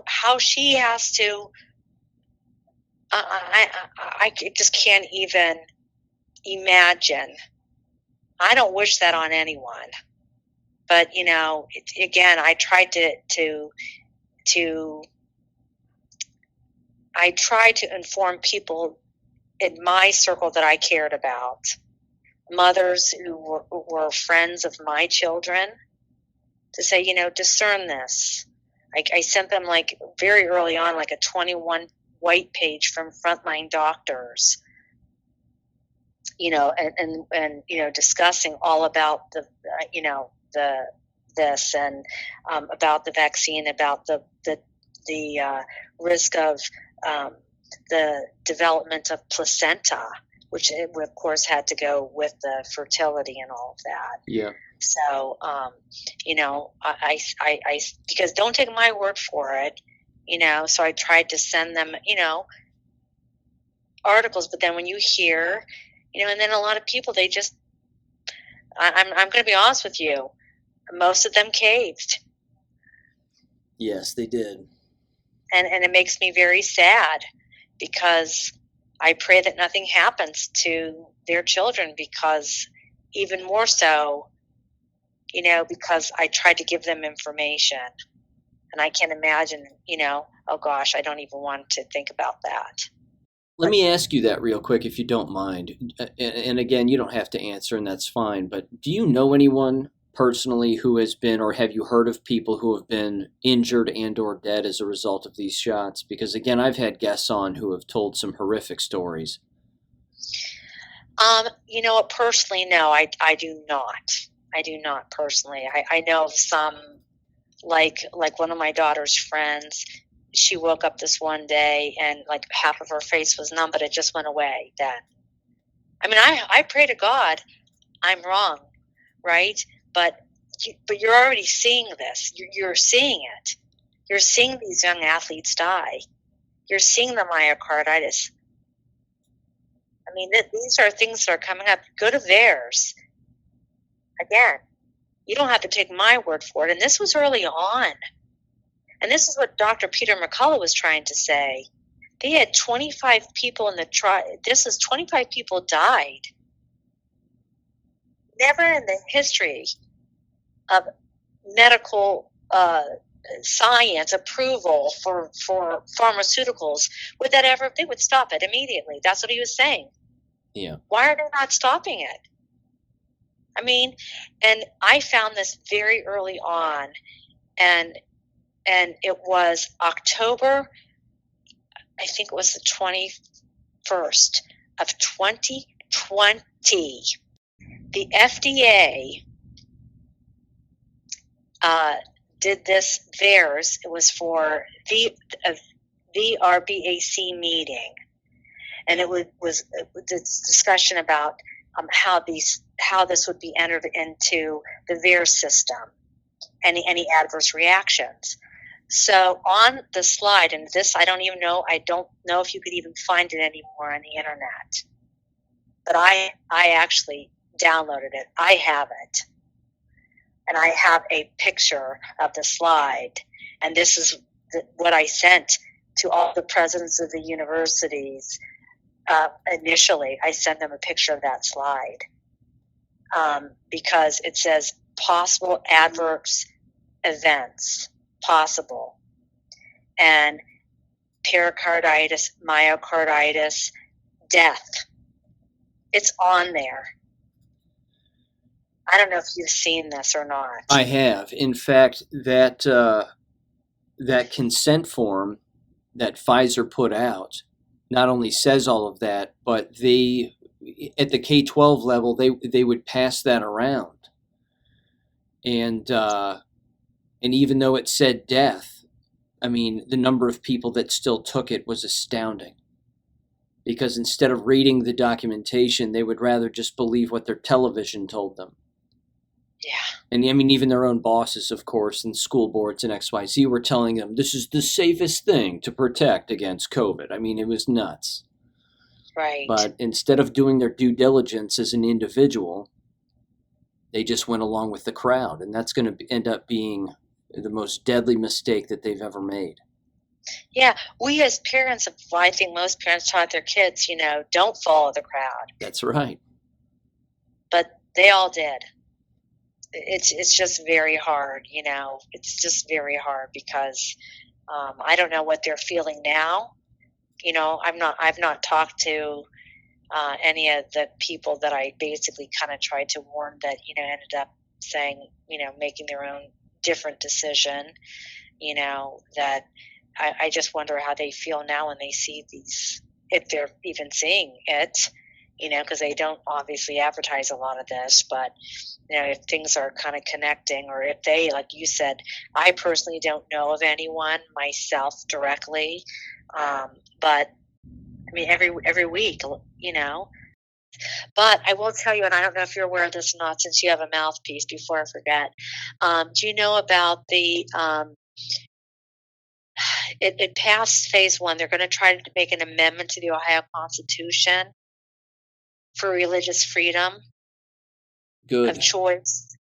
how she has to. I just can't even imagine. I don't wish that on anyone. But again, I tried to inform people in my circle that I cared about. Mothers who were friends of my children, to say, discern this. I sent them very early on, a 21 white page from frontline doctors, and discussing all about this and about the vaccine, about the risk of the development of placenta, which of course had to go with the fertility and all of that. Yeah. So, I because don't take my word for it, so I tried to send them, articles, but then when you hear, and then a lot of people, they just, I'm going to be honest with you, most of them caved. Yes, they did. And it makes me very sad, because I pray that nothing happens to their children, because even more so, because I tried to give them information, and I can't imagine, oh gosh, I don't even want to think about that. Let me ask you that real quick, if you don't mind. And again, you don't have to answer, and that's fine. But do you know anyone personally who has been, or have you heard of people who have been injured and or dead as a result of these shots? Because again, I've had guests on who have told some horrific stories. Personally, no, I do not. I do not personally. I know of some, like one of my daughter's friends. She woke up this one day and like half of her face was numb, but it just went away then. I mean, I pray to God I'm wrong, right? But you're already seeing this. You're seeing it. You're seeing these young athletes die. You're seeing the myocarditis. I mean, these are things that are coming up. Go to theirs. Again, you don't have to take my word for it. And this was early on. And this is what Dr. Peter McCullough was trying to say. They had 25 people in the trial. 25 people died. Never in the history of medical science approval for pharmaceuticals would that ever, they would stop it immediately. That's what he was saying. Yeah. Why are they not stopping it? I mean, and I found this very early on, and it was October, I think it was the 21st of 2020. The FDA did this, theirs, it was for the VRBAC meeting. And it was this discussion about how this would be entered into the VAERS system, any adverse reactions. So on the slide, and this I don't know if you could even find it anymore on the internet, but I actually downloaded it. I have it, and I have a picture of the slide, and this is what I sent to all the presidents of the universities. Initially, I sent them a picture of that slide because it says possible adverse events, possible, and pericarditis, myocarditis, death. It's on there. I don't know if you've seen this or not. I have. In fact, that consent form that Pfizer put out not only says all of that, but they, at the K-12 level, they would pass that around. And even though it said death, I mean, the number of people that still took it was astounding. Because instead of reading the documentation, they would rather just believe what their television told them. Yeah. And I mean, even their own bosses, of course, and school boards and XYZ were telling them this is the safest thing to protect against COVID. I mean, it was nuts. Right. But instead of doing their due diligence as an individual, they just went along with the crowd. And that's going to end up being the most deadly mistake that they've ever made. Yeah. We as parents, I think most parents taught their kids, don't follow the crowd. That's right. But they all did. It's just very hard, It's just very hard because I don't know what they're feeling now. I've not talked to any of the people that I basically kind of tried to warn that ended up saying making their own different decision. That I just wonder how they feel now when they see these, if they're even seeing it. Because they don't obviously advertise a lot of this, but if things are kind of connecting, or if they, like you said, I personally don't know of anyone myself directly, but I mean, every week, you know. But I will tell you, and I don't know if you're aware of this or not, since you have a mouthpiece. Before I forget, do you know about the? It passed phase 1. They're going to try to make an amendment to the Ohio Constitution for religious freedom Good. of choice.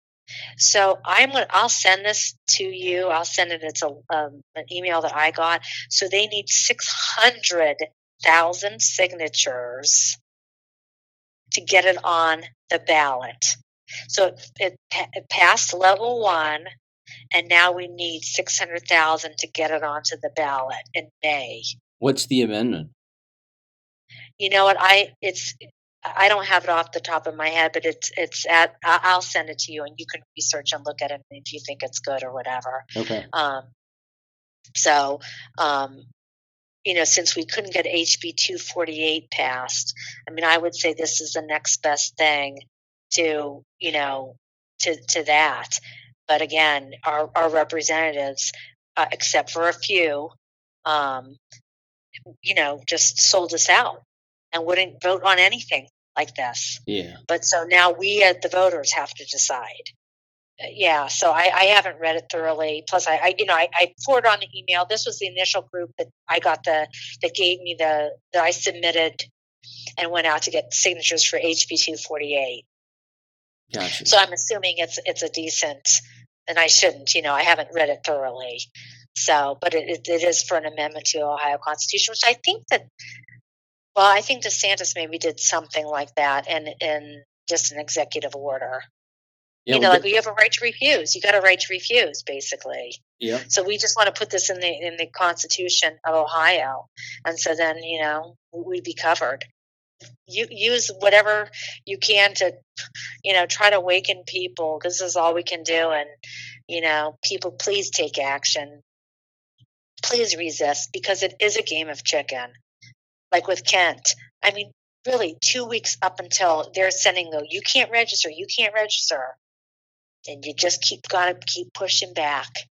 So I'll send this to you. I'll send it. It's an email that I got. So they need 600,000 signatures to get it on the ballot. So it passed level 1, and now we need 600,000 to get it onto the ballot in May. What's the amendment? You know what? I don't have it off the top of my head, but I'll send it to you, and you can research and look at it if you think it's good or whatever. Okay. So, since we couldn't get HB 248 passed, I mean, I would say this is the next best thing to that. But again, our representatives, except for a few, just sold us out and wouldn't vote on anything like this. Yeah. But so now we, as the voters, have to decide. Yeah, so I haven't read it thoroughly. Plus, I forwarded on the email. This was the initial group that I got that gave me that I submitted and went out to get signatures for HB 248. Gotcha. So I'm assuming it's a decent, and I shouldn't, I haven't read it thoroughly. So, but it is for an amendment to the Ohio Constitution, which I think I think DeSantis maybe did something like that in just an executive order. Yeah, like you have a right to refuse. You got a right to refuse, basically. Yeah. So we just want to put this in the Constitution of Ohio, and so then we'd be covered. You use whatever you can to, try to awaken people, because this is all we can do. And people, please take action. Please resist, because it is a game of chicken. Like with Kent, I mean, really, 2 weeks up until they're sending you can't register, and you just gotta keep pushing back,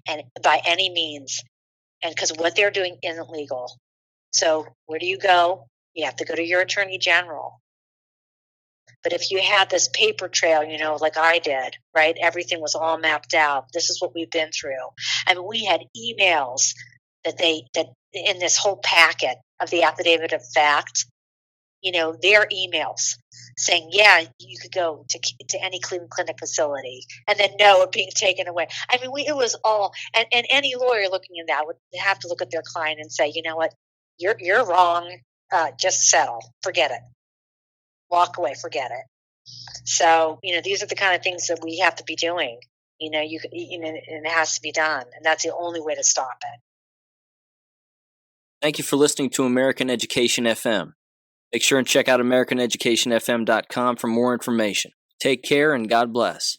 and by any means, and because what they're doing isn't legal. So where do you go? You have to go to your attorney general. But if you had this paper trail, like I did, right? Everything was all mapped out. This is what we've been through. I mean, we had emails that in this whole packet of the affidavit of fact, their emails saying, yeah, you could go to any Cleveland Clinic facility, and then no, it being taken away. I mean, it was all, and any lawyer looking at that would have to look at their client and say, you know what, you're wrong. Just settle, forget it, walk away, forget it. So, these are the kind of things that we have to be doing. And it has to be done, and that's the only way to stop it. Thank you for listening to American Education FM. Make sure and check out AmericanEducationFM.com for more information. Take care and God bless.